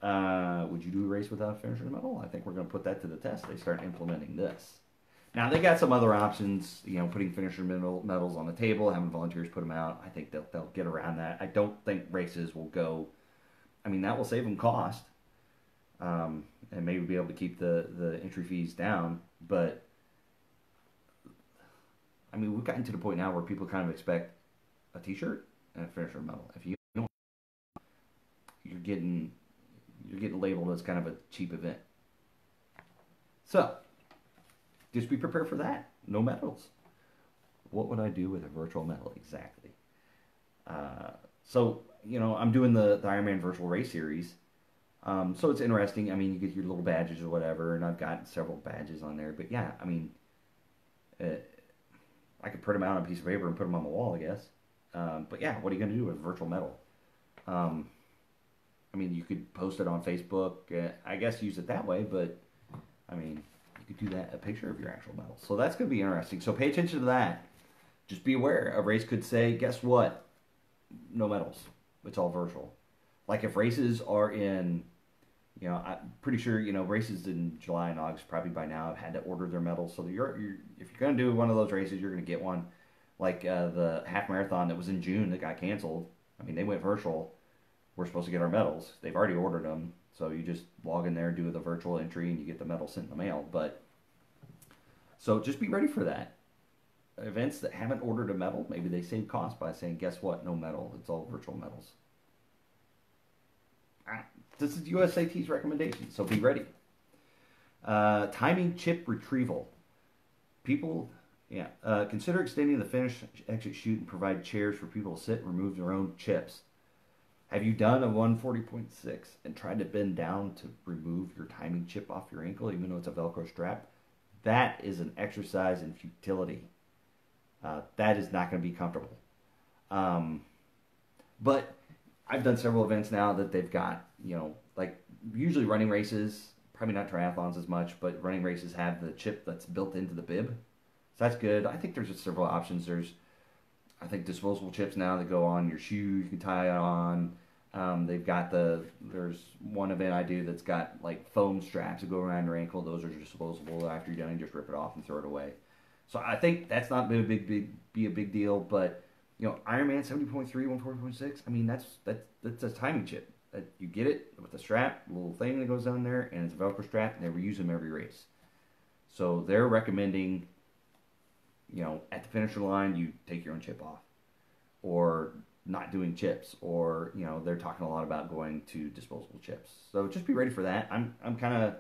Would you do a race without a finisher medal? I think we're going to put that to the test. They start implementing this. Now, they got some other options, putting finisher medals on the table, having volunteers put them out. I think they'll get around that. I don't think races will go. I mean, that will save them cost. And maybe be able to keep the entry fees down. But, I mean, we've gotten to the point now where people kind of expect a t-shirt and a finisher medal. If you don't, you're getting labeled as kind of a cheap event. So, just be prepared for that. No medals. What would I do with a virtual medal exactly? So, I'm doing the Ironman Virtual Race Series. So it's interesting. I mean, you get your little badges or whatever, and I've got several badges on there. But yeah, I mean, I could print them out on a piece of paper and put them on the wall, I guess. But yeah, what are you going to do with a virtual medal? Um, I mean, you could post it on Facebook. I guess use it that way, but I mean, you could do that, a picture of your actual medal. So that's going to be interesting. So pay attention to that. Just be aware. A race could say, guess what? No medals. It's all virtual. Like if races are in, I'm pretty sure, races in July and August probably by now have had to order their medals. So if you're going to do one of those races, you're going to get one. Like the half marathon that was in June that got canceled. I mean, they went virtual. We're supposed to get our medals. They've already ordered them. So you just log in there, do the virtual entry, and you get the medal sent in the mail. But so just be ready for that. Events that haven't ordered a medal, maybe they save cost by saying, guess what? No medal. It's all virtual medals. This is USAT's recommendation, so be ready. Timing chip retrieval. People, consider extending the finish exit chute and provide chairs for people to sit and remove their own chips. Have you done a 140.6 and tried to bend down to remove your timing chip off your ankle, even though it's a Velcro strap? That is an exercise in futility. That is not going to be comfortable. But I've done several events now that they've got, like usually running races, probably not triathlons as much, but running races have the chip that's built into the bib. So that's good. I think there's just several options. I think disposable chips now that go on your shoe, you can tie it on. There's one event I do that's got like foam straps that go around your ankle. Those are disposable. After you're done, you just rip it off and throw it away. So I think that's not been a big deal. But Ironman 70.3, 140.6. I mean, that's a timing chip. You get it with a strap, a little thing that goes down there, and it's a Velcro strap, and they reuse them every race. So they're recommending, at the finisher line, you take your own chip off, or not doing chips, or they're talking a lot about going to disposable chips. So just be ready for that. I'm kind of,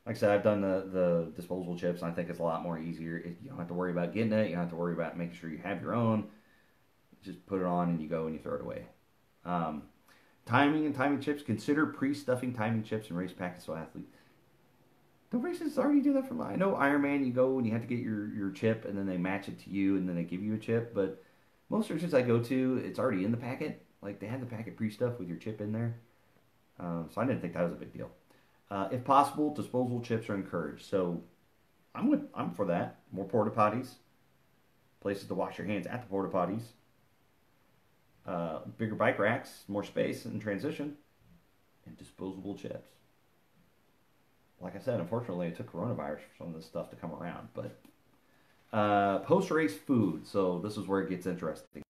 like I said, I've done the disposable chips, and I think it's a lot more easier. You don't have to worry about getting it. You don't have to worry about making sure you have your own. Just put it on and you go and you throw it away. Timing and timing chips. Consider pre-stuffing timing chips and race packets so athletes. The races already do that for mine. I know Ironman, you go and you have to get your chip, and then they match it to you, and then they give you a chip. But most races I go to, it's already in the packet. Like they have the packet pre-stuffed with your chip in there. So I didn't think that was a big deal. If possible, disposable chips are encouraged. So I'm for that. More porta potties, places to wash your hands at the porta potties. Bigger bike racks, more space in transition, and disposable chips. Like I said, unfortunately, it took coronavirus for some of this stuff to come around. But post-race food. So this is where it gets interesting.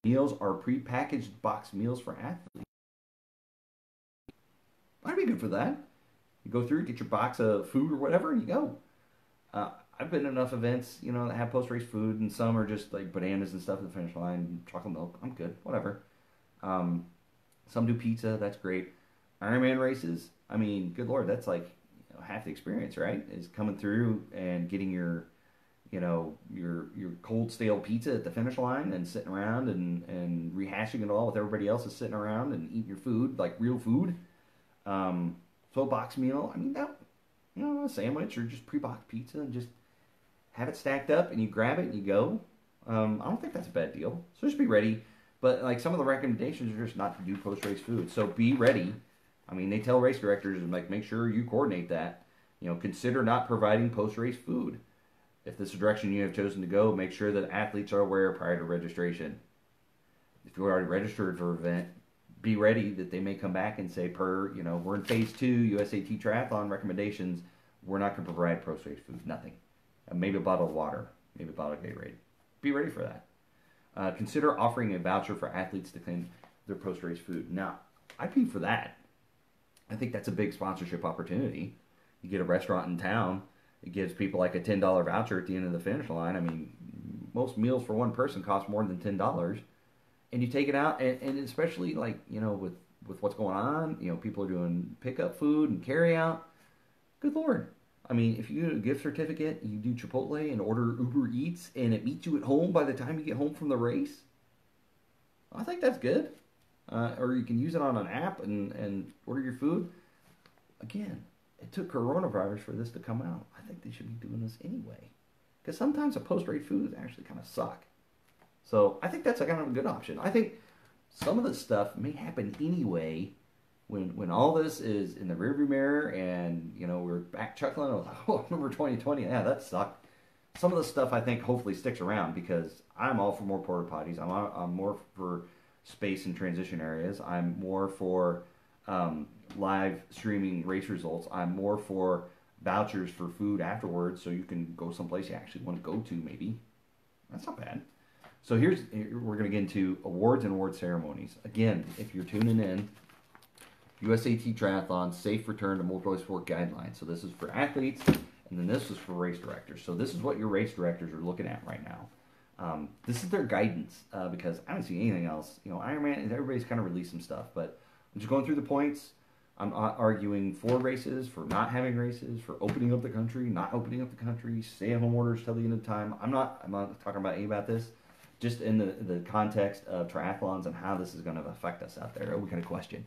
Meals are prepackaged box meals for athletes. I'd be good for that. You go through, get your box of food or whatever, and you go. I've been in enough events, that have post-race food, and some are just like bananas and stuff at the finish line, chocolate milk. I'm good, whatever. Some do pizza, that's great. Ironman races, I mean, good Lord, that's like half the experience, right? Is coming through and getting your cold stale pizza at the finish line and sitting around and rehashing it all with everybody else is sitting around and eating your food, like real food. So a box meal, I mean, that, a sandwich or just pre-boxed pizza and just have it stacked up and you grab it and you go. I don't think that's a bad deal. So just be ready. But like some of the recommendations are just not to do post-race food. So be ready. I mean, they tell race directors like make sure you coordinate that. Consider not providing post-race food. If this is the direction you have chosen to go, make sure that athletes are aware prior to registration. If you're already registered for an event, be ready that they may come back and say, we're in phase 2, USAT Triathlon recommendations, we're not going to provide post-race food, nothing. Maybe a bottle of water, maybe a bottle of Gatorade. Be ready for that. Consider offering a voucher for athletes to claim their post-race food. Now, I'd be for that. I think that's a big sponsorship opportunity. You get a restaurant in town, it gives people like a $10 voucher at the end of the finish line. I mean, most meals for one person cost more than $10. And you take it out, and especially like, with what's going on, people are doing pickup food and carry out. Good Lord. I mean, if you get a gift certificate, you do Chipotle and order Uber Eats, and it meets you at home by the time you get home from the race, I think that's good. Or you can use it on an app and order your food. Again, it took coronavirus for this to come out. I think they should be doing this anyway. Because sometimes the post-race foods actually kind of suck. So I think that's a kind of a good option. I think some of this stuff may happen anyway when all this is in the rearview mirror and we're back chuckling. I was like, oh, I remember 2020. Yeah, that sucked. Some of the stuff I think hopefully sticks around because I'm all for more porta potties. I'm more for space and transition areas. I'm more for live streaming race results. I'm more for vouchers for food afterwards, so you can go someplace you actually want to go to. Maybe that's not bad. So we're going to get into awards and award ceremonies. Again, if you're tuning in, USAT Triathlon safe return to multisport guidelines. So this is for athletes, and then this is for race directors. So this is what your race directors are looking at right now. This is their guidance because I don't see anything else. Ironman, everybody's kind of released some stuff, but I'm just going through the points. I'm arguing for races, for not having races, for opening up the country, not opening up the country, stay-at-home orders till the end of time. I'm not talking about any about this. Just in the context of triathlons and how this is going to affect us out there. We got a question.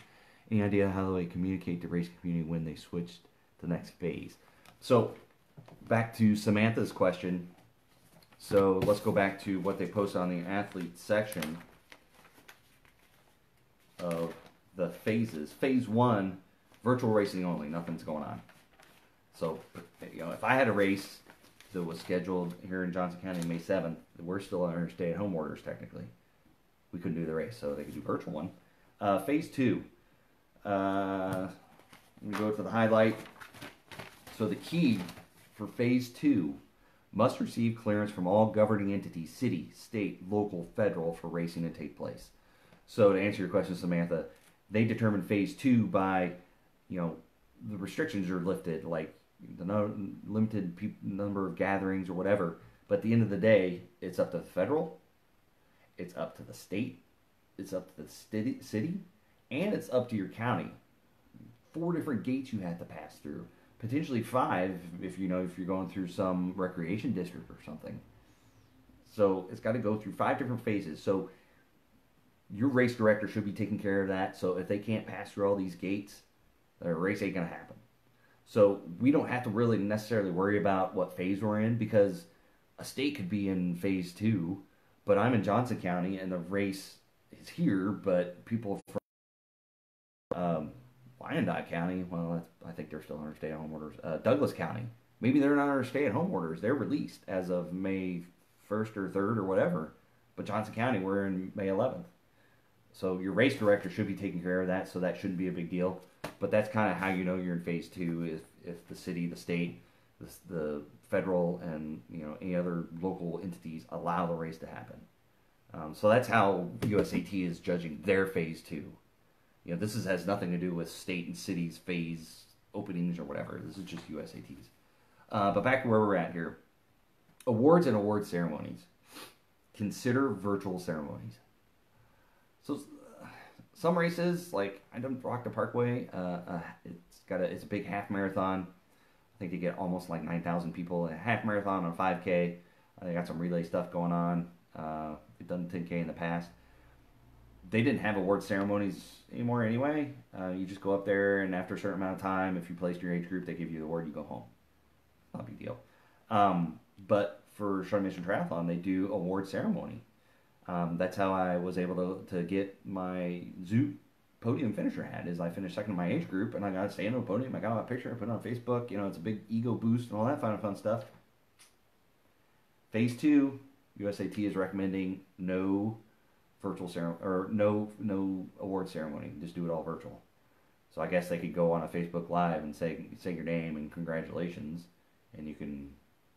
Any idea how they communicate to race community when they switched to the next phase? So back to Samantha's question. So let's go back to what they posted on the athlete section of the phases. Phase 1, virtual racing only. Nothing's going on. So, if I had a race that was scheduled here in Johnson County May 7th, we're still under stay-at-home orders technically. We couldn't do the race, so they could do a virtual one. Phase 2. Let me go to the highlight. So the key for Phase 2 must receive clearance from all governing entities, city, state, local, federal, for racing to take place. So to answer your question, Samantha, they determine Phase 2 by, the restrictions are lifted, like the limited number of gatherings or whatever. But at the end of the day, it's up to the federal, it's up to the state, it's up to the city, and it's up to your county. 4 different gates you have to pass through. Potentially 5 if you're going through some recreation district or something. So it's got to go through 5 different phases. So your race director should be taking care of that. So if they can't pass through all these gates, the race ain't going to happen. So we don't have to really necessarily worry about what phase we're in because a state could be in Phase 2, but I'm in Johnson County and the race is here, but people from Wyandotte County, well, I think they're still under stay-at-home orders. Douglas County, maybe they're not under stay-at-home orders. They're released as of May 1st or 3rd or whatever. But Johnson County, we're in May 11th. So your race director should be taking care of that, so that shouldn't be a big deal. But that's kind of how you know you're in Phase 2 if the city, the state, the federal, and any other local entities allow the race to happen. So that's how USAT is judging their Phase 2. This has nothing to do with state and cities phase openings or whatever. This is just USATs. But back to where we're at here. Awards and award ceremonies. Consider virtual ceremonies. So some races, like I done Rock the Parkway, it's a big half marathon. I think they get almost like 9,000 people. A half marathon on 5K. They got some relay stuff going on. They've done 10K in the past. They didn't have award ceremonies anymore anyway. You just go up there, and after a certain amount of time, if you placed your age group, they give you the award, you go home. Not a big deal. But for Short Mission Triathlon, they do award ceremony. That's how I was able to get my Zoot podium finisher hat, is I finished second in my age group, and I got to stand on the podium. I got my picture, I put it on Facebook. It's a big ego boost and all that fun stuff. Phase 2, USAT is recommending no virtual ceremony or no award ceremony. Just do it all virtual. So I guess they could go on a Facebook Live and say your name and congratulations, and you can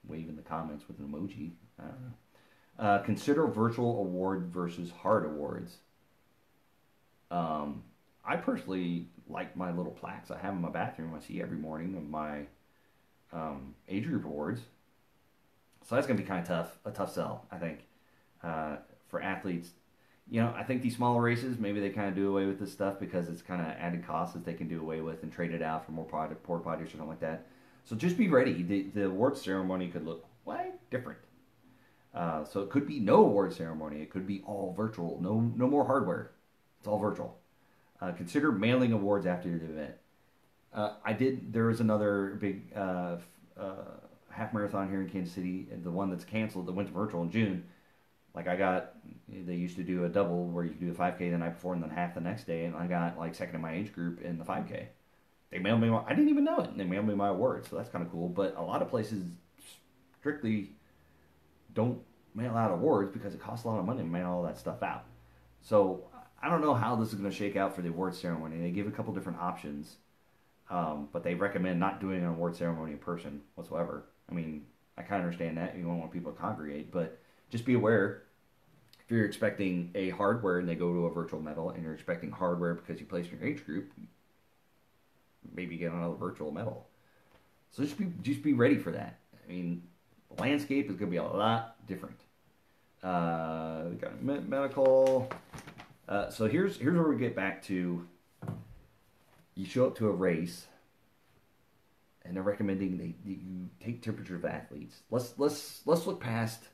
wave in the comments with an emoji. I don't know. Consider virtual award versus hard awards. I personally like my little plaques I have in my bathroom. I see every morning of my age group awards. So that's going to be kind of a tough sell, I think, for athletes. I think these smaller races, maybe they kind of do away with this stuff because it's kind of added costs that they can do away with and trade it out for more porta potties or something like that. So just be ready. The award ceremony could look quite different. So it could be no award ceremony. It could be all virtual. No more hardware. It's all virtual. Consider mailing awards after the event. There was another big half marathon here in Kansas City, the one that's canceled that went to virtual in June. Like they used to do a double where you do the 5K the night before and then half the next day, and I got like second in my age group in the 5K. They mailed me, I didn't even know it, and they mailed me my award, so that's kind of cool. But a lot of places strictly don't mail out awards because it costs a lot of money to mail all that stuff out. So I don't know how this is going to shake out for the award ceremony. They give a couple different options, but they recommend not doing an award ceremony in person whatsoever. I mean, I kind of understand that. You don't want people to congregate, but just be aware if you're expecting a hardware and they go to a virtual medal, and you're expecting hardware because you placed in your age group, maybe get another virtual medal. So just be ready for that. I mean, the landscape is going to be a lot different. We got medical. So here's where we get back to. You show up to a race, and they're recommending you take temperature of athletes. Let's look past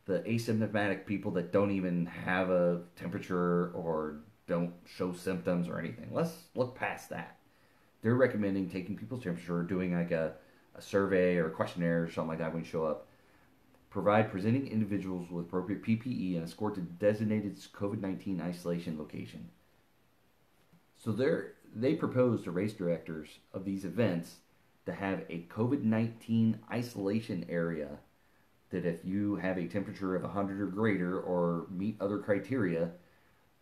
the asymptomatic people that don't even have a temperature or don't show symptoms or anything. Let's look past that. They're recommending taking people's temperature, doing like a survey or a questionnaire or something like that when you show up. Provide presenting individuals with appropriate PPE and escort to designated COVID-19 isolation location. So they propose to race directors of these events to have a COVID-19 isolation area that if you have a temperature of 100 or greater or meet other criteria,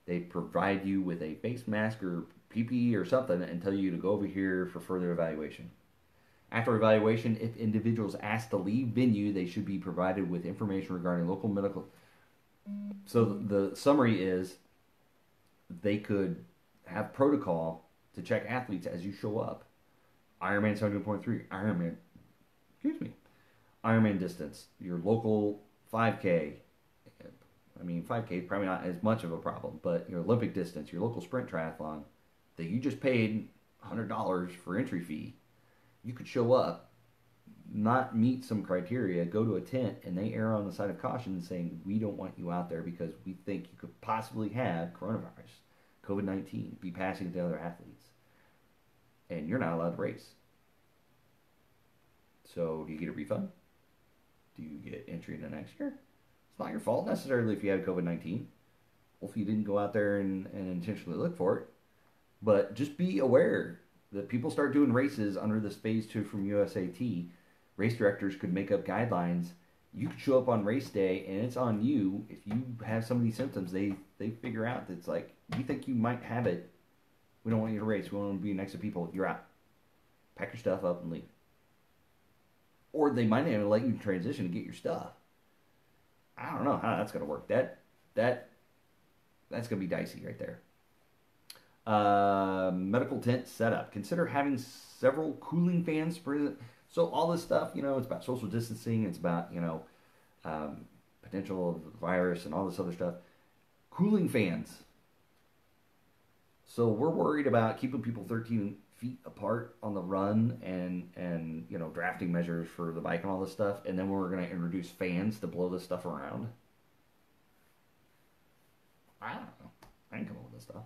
they provide you with a face mask or PPE or something and tell you to go over here for further evaluation. After evaluation, if individuals asked to leave venue, they should be provided with information regarding local medical. So the summary is they could have protocol to check athletes as you show up. Ironman 17.3, Ironman distance, your local 5K. I mean, 5K probably not as much of a problem, but your Olympic distance, your local sprint triathlon that you just paid $100 for entry fee. You could show up, not meet some criteria, go to a tent, and they err on the side of caution saying, we don't want you out there because we think you could possibly have coronavirus, COVID-19, be passing it to other athletes. And you're not allowed to race. So do you get a refund? Do you get entry into next year? It's not your fault necessarily if you had COVID-19. Hopefully you didn't go out there and intentionally look for it. But just be aware that people start doing races under this phase 2 from USAT. Race directors could make up guidelines. You could show up on race day and it's on you. If you have some of these symptoms, they figure out that it's like, we think you might have it. We don't want you to race. We want to be next to people. You're out. Pack your stuff up and leave. Or they might not even let you transition to get your stuff. I don't know how that's going to work. That's going to be dicey right there. Medical tent setup. Consider having several cooling fans. So all this stuff, it's about social distancing. It's about, potential of the virus and all this other stuff. Cooling fans. So we're worried about keeping people 13 feet apart on the run and drafting measures for the bike and all this stuff. And then we're going to introduce fans to blow this stuff around. I don't know. I didn't come up with this stuff.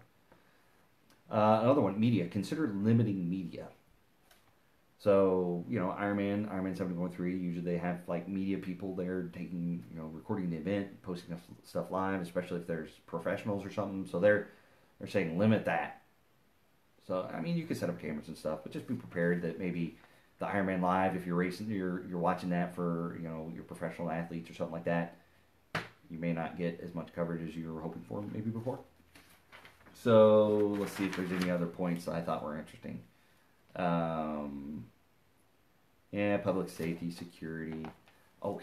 Another one, media. Consider limiting media. So, Ironman 70.3, usually they have like media people there taking, recording the event, posting stuff live, especially if there's professionals or something. So they're saying limit that. So, I mean, you can set up cameras and stuff, but just be prepared that maybe the Ironman Live, if you're racing, you're watching that for, your professional athletes or something like that, you may not get as much coverage as you were hoping for maybe before. So let's see if there's any other points that I thought were interesting. Public safety, security. Oh,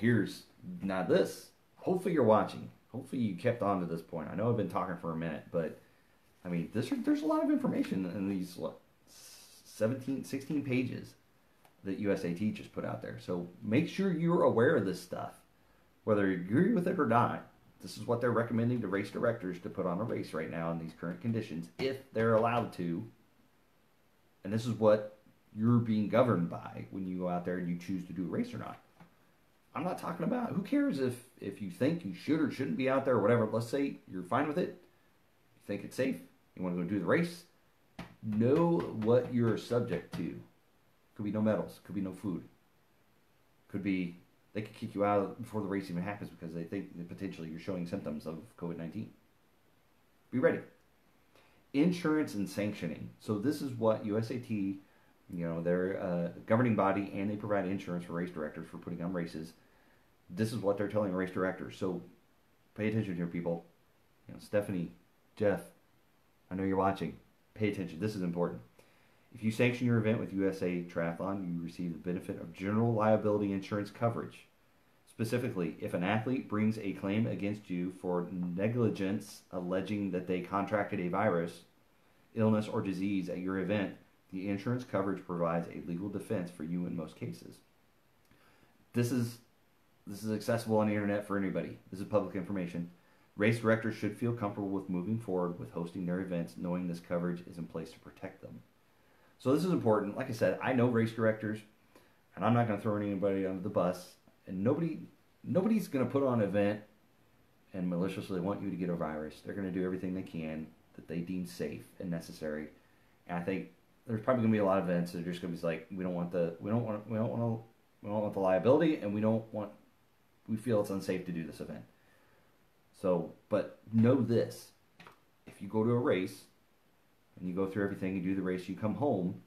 now this. Hopefully you're watching. Hopefully you kept on to this point. I know I've been talking for a minute, but I mean, there's a lot of information in these 16 pages that USAT just put out there. So make sure you're aware of this stuff, whether you agree with it or not. This is what they're recommending to race directors to put on a race right now in these current conditions, if they're allowed to. And this is what you're being governed by when you go out there and you choose to do a race or not. I'm not talking about, who cares if you think you should or shouldn't be out there or whatever. Let's say you're fine with it. You think it's safe. You want to go do the race. Know what you're subject to. Could be no medals. Could be no food. Could be they could kick you out before the race even happens because they think that potentially you're showing symptoms of COVID-19. Be ready. Insurance and sanctioning. So this is what USAT, they're a governing body, and they provide insurance for race directors for putting on races. This is what they're telling race directors. So pay attention here, people. Stephanie, Jeff, I know you're watching. Pay attention. This is important. If you sanction your event with USA Triathlon, you receive the benefit of general liability insurance coverage. Specifically, if an athlete brings a claim against you for negligence alleging that they contracted a virus, illness, or disease at your event, the insurance coverage provides a legal defense for you in most cases. This is accessible on the internet for anybody. This is public information. Race directors should feel comfortable with moving forward with hosting their events, knowing this coverage is in place to protect them. So this is important. Like I said, I know race directors, and I'm not going to throw anybody under the bus. And nobody's going to put on an event and maliciously want you to get a virus. They're going to do everything they can that they deem safe and necessary. And I think there's probably going to be a lot of events that are just going to be like, we don't want the liability, and we feel it's unsafe to do this event. So, but know this: if you go to a race and you go through everything, you do the race, you come home,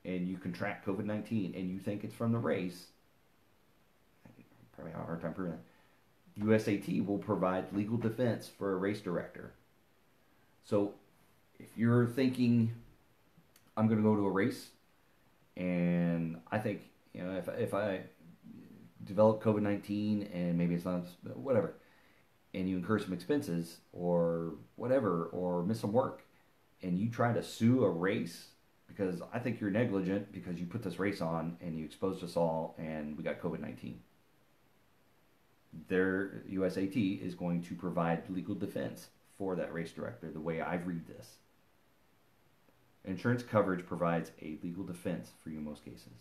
and you contract COVID-19, and you think it's from the race, I probably have a hard time proving that. USAT will provide legal defense for a race director. So, if you're thinking, I'm going to go to a race, and I think, if I develop COVID-19 and maybe it's not, whatever, and you incur some expenses or whatever, or miss some work, and you try to sue a race because I think you're negligent because you put this race on and you exposed us all and we got COVID-19. Their USAT is going to provide legal defense for that race director, the way I read this. Insurance coverage provides a legal defense for you in most cases.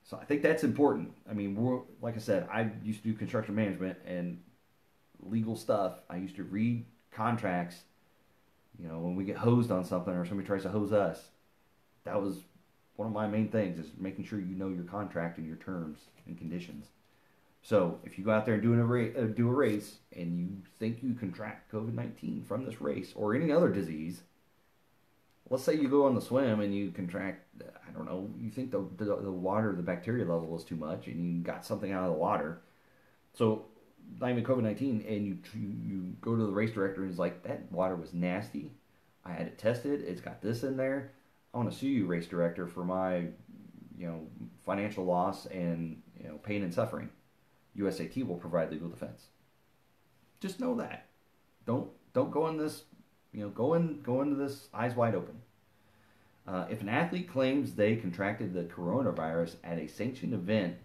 So I think that's important. I mean, like I said, I used to do construction management and legal stuff. I used to read contracts. When we get hosed on something or somebody tries to hose us, that was one of my main things, is making sure you know your contract and your terms and conditions. So if you go out there and do a race and you think you contract COVID-19 from this race or any other disease, let's say you go on the swim and you contract, I don't know, you think the water, the bacteria level is too much and you got something out of the water. So not even COVID-19, and you go to the race director and he's like, that water was nasty. I had it tested. It's got this in there. I want to sue you, race director, for my, financial loss and, pain and suffering. USAT will provide legal defense. Just know that. Don't go in this, go into this eyes wide open. If an athlete claims they contracted the coronavirus at a sanctioned event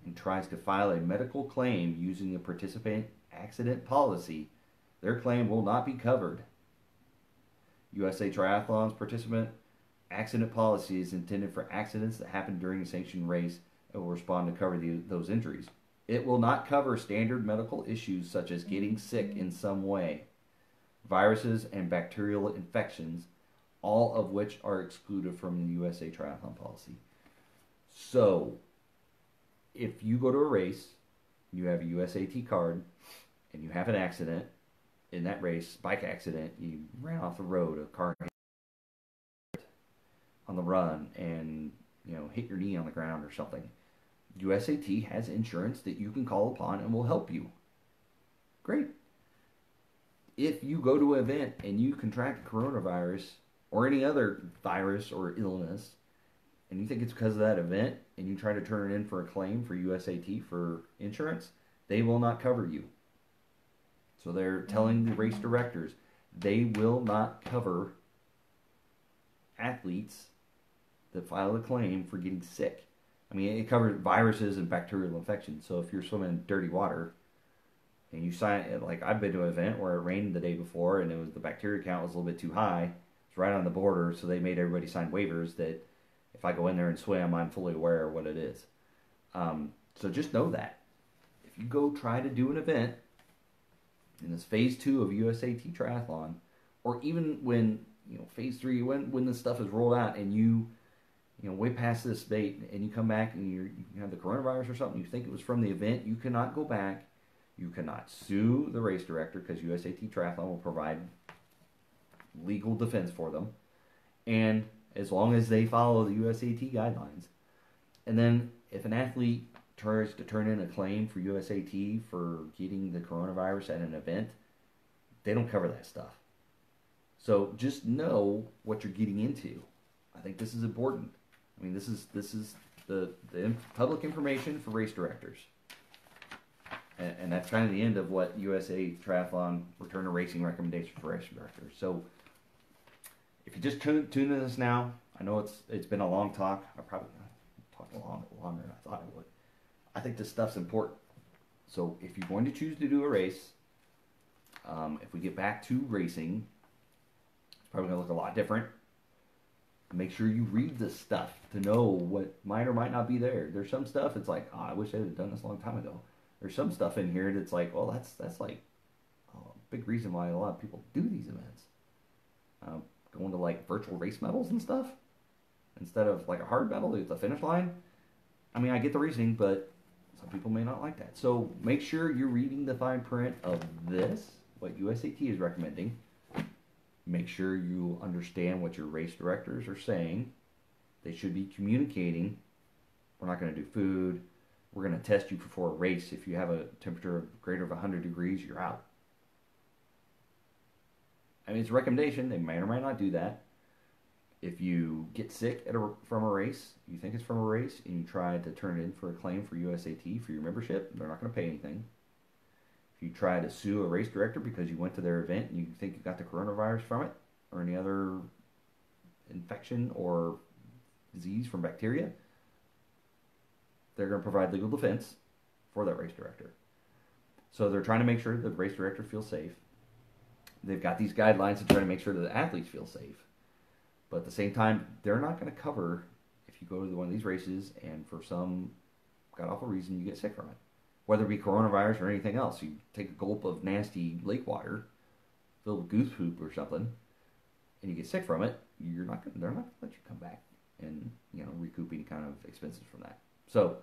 and tries to file a medical claim using the participant accident policy, their claim will not be covered. USA Triathlon's participant accident policy is intended for accidents that happen during a sanctioned race and will respond to cover those injuries. It will not cover standard medical issues such as getting sick in some way, viruses and bacterial infections, all of which are excluded from the USA Triathlon policy. So, if you go to a race, you have a USAT card, and you have an accident in that race, bike accident, you ran off the road, a car hit on the run, and hit your knee on the ground or something, USAT has insurance that you can call upon and will help you. Great. If you go to an event and you contract coronavirus or any other virus or illness, and you think it's because of that event, and you try to turn it in for a claim for USAT for insurance, they will not cover you. So they're telling the race directors they will not cover athletes that file a claim for getting sick. I mean, it covers viruses and bacterial infections. So if you're swimming in dirty water and you sign, like I've been to an event where it rained the day before and the bacteria count was a little bit too high. It's right on the border, so they made everybody sign waivers that if I go in there and swim, I'm fully aware of what it is. So just know that. If you go try to do an event in this phase 2 of USAT Triathlon, or even when, phase 3, when this stuff is rolled out and you way past this date, and you come back and you have the coronavirus or something, you think it was from the event, you cannot go back. You cannot sue the race director because USAT Triathlon will provide legal defense for them. And as long as they follow the USAT guidelines. And then if an athlete tries to turn in a claim for USAT for getting the coronavirus at an event, they don't cover that stuff. So just know what you're getting into. I think this is important. I mean, this is the public information for race directors. And that's kind of the end of what USA Triathlon return to racing recommendations for race directors. So if you just tune in this now, I know it's been a long talk. I probably talked a lot longer than I thought I would. I think this stuff's important. So if you're going to choose to do a race, if we get back to racing, it's probably going to look a lot different. Make sure you read this stuff to know what might or might not be there. There's some stuff it's like, oh, I wish I had done this a long time ago. There's some stuff in here that's like, well, that's like a big reason why a lot of people do these events. Going to like virtual race medals and stuff instead of like a hard medal at the finish line. I mean, I get the reasoning, but some people may not like that. So make sure you're reading the fine print of this, what USAT is recommending. Make sure you understand what your race directors are saying. They should be communicating. We're not going to do food. We're going to test you before a race. If you have a temperature of greater of 100 degrees, you're out. I mean, it's a recommendation. They may or may not do that. If you get sick from a race, you think it's from a race, and you try to turn it in for a claim for USAT for your membership, they're not going to pay anything. If you try to sue a race director because you went to their event and you think you got the coronavirus from it, or any other infection or disease from bacteria, they're going to provide legal defense for that race director. So they're trying to make sure the race director feels safe. They've got these guidelines to try to make sure that the athletes feel safe. But at the same time, they're not going to cover if you go to one of these races and for some god-awful reason you get sick from it. Whether it be coronavirus or anything else. You take a gulp of nasty lake water filled with goose poop or something and you get sick from it, they're not going to let you come back and recoup any kind of expenses from that. So,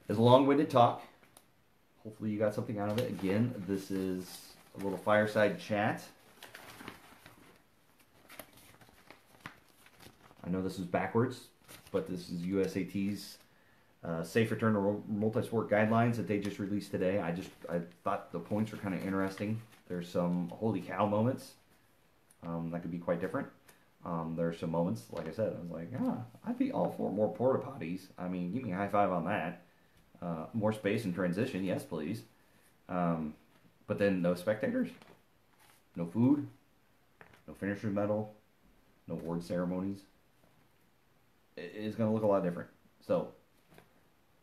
it's a long-winded talk. Hopefully you got something out of it. Again, this is a little fireside chat. I know this is backwards, but this is USAT's Safe Return to Multisport guidelines that they just released today. I thought the points were kind of interesting. There's some holy cow moments that could be quite different. There's some moments, like I said, I was like, I'd be all for more porta potties. I mean, give me a high five on that. More space and transition, yes, please. But then no spectators, no food, no finisher's medal, no award ceremonies. It's going to look a lot different. So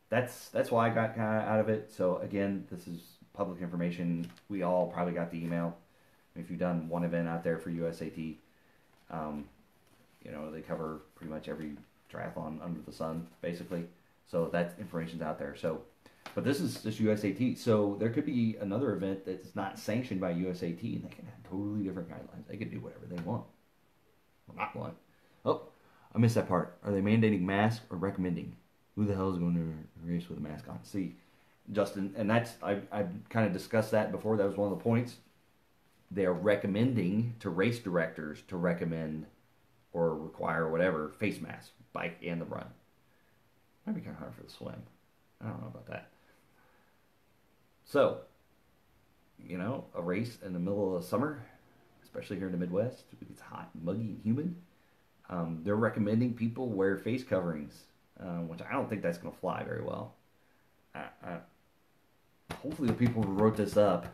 that's why I got kind of out of it. So again, this is public information. We all probably got the email. If you've done one event out there for USAT, they cover pretty much every triathlon under the sun, basically. So that information's out there. So, but this is just USAT. So there could be another event that's not sanctioned by USAT, and they can have totally different guidelines. They can do whatever they want. Or not want. Oh, I missed that part. Are they mandating masks or recommending? Who the hell is going to race with a mask on? See, Justin, and that's I kind of discussed that before. That was one of the points. They are recommending to race directors to recommend or require whatever face masks, bike and the run. Might be kind of hard for the swim. I don't know about that. So, a race in the middle of the summer, especially here in the Midwest, it's hot, muggy, and humid. They're recommending people wear face coverings, which I don't think that's going to fly very well. Hopefully the people who wrote this up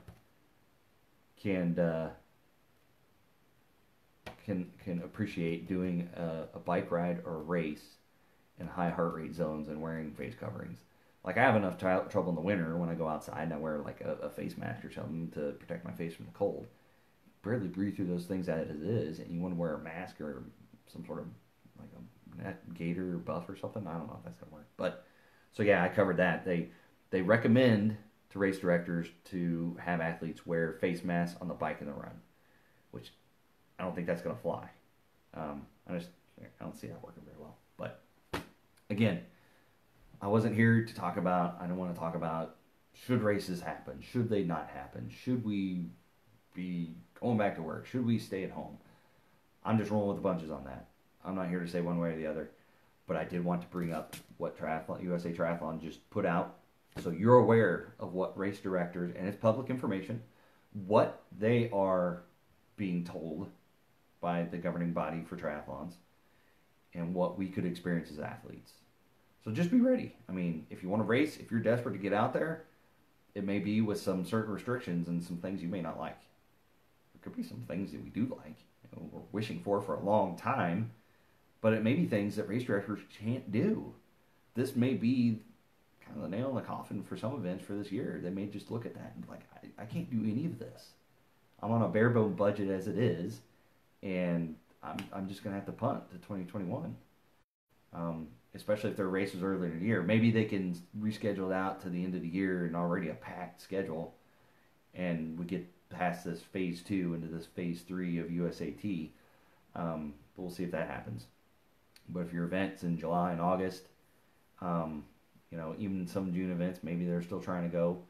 can appreciate doing a bike ride or a race in high heart rate zones and wearing face coverings. Like I have enough trouble in the winter when I go outside and I wear like a face mask or something to protect my face from the cold. Barely breathe through those things as it is, and you want to wear a mask or some sort of like a net gaiter or buff or something. I don't know if that's gonna work, but so yeah, I covered that. They recommend to race directors to have athletes wear face masks on the bike and the run, which I don't think that's gonna fly. I don't see that working very well. But again, I wasn't here to talk about, I don't want to talk about should races happen, should they not happen, should we be going back to work, should we stay at home. I'm just rolling with the punches on that. I'm not here to say one way or the other, but I did want to bring up what Triathlon, USA Triathlon just put out, so you're aware of what race directors, and it's public information, what they are being told by the governing body for triathlons, and what we could experience as athletes. So just be ready. I mean, if you want to race, if you're desperate to get out there, it may be with some certain restrictions and some things you may not like. There could be some things that we do like, we're wishing for a long time, but it may be things that race directors can't do. This may be kind of the nail in the coffin for some events for this year. They may just look at that and be like, I can't do any of this. I'm on a bare bone budget as it is, and I'm just going to have to punt to 2021. Especially if there are races earlier in the year. Maybe they can reschedule it out to the end of the year and already a packed schedule, and we get past this phase 2 into this phase 3 of USAT. But we'll see if that happens. But if your event's in July and August, even some June events, maybe they're still trying to go.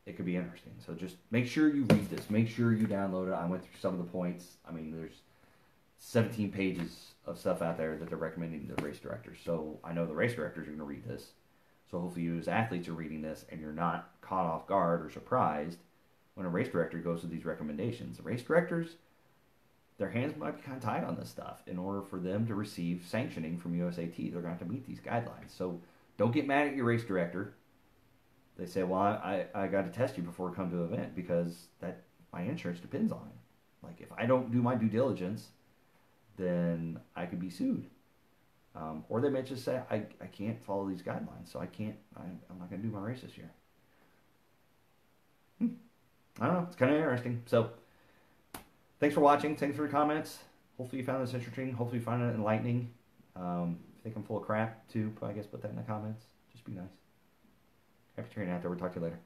It could be interesting. So just make sure you read this. Make sure you download it. I went through some of the points. I mean, there's 17 pages of stuff out there that they're recommending to the race directors. So I know the race directors are going to read this. So hopefully you as athletes are reading this and you're not caught off guard or surprised when a race director goes with these recommendations. The race directors, their hands might be kind of tied on this stuff. In order for them to receive sanctioning from USAT, they're going to have to meet these guidelines. So don't get mad at your race director. They say, well, I got to test you before I come to an event because that my insurance depends on it. Like, if I don't do my due diligence, then I could be sued. Or they may just say, I can't follow these guidelines, so I'm not going to do my race this year. I don't know. It's kind of interesting. So, thanks for watching. Thanks for your comments. Hopefully you found this interesting. Hopefully you found it enlightening. If you think I'm full of crap, too, I guess put that in the comments. Just be nice. Happy training out there. We'll talk to you later.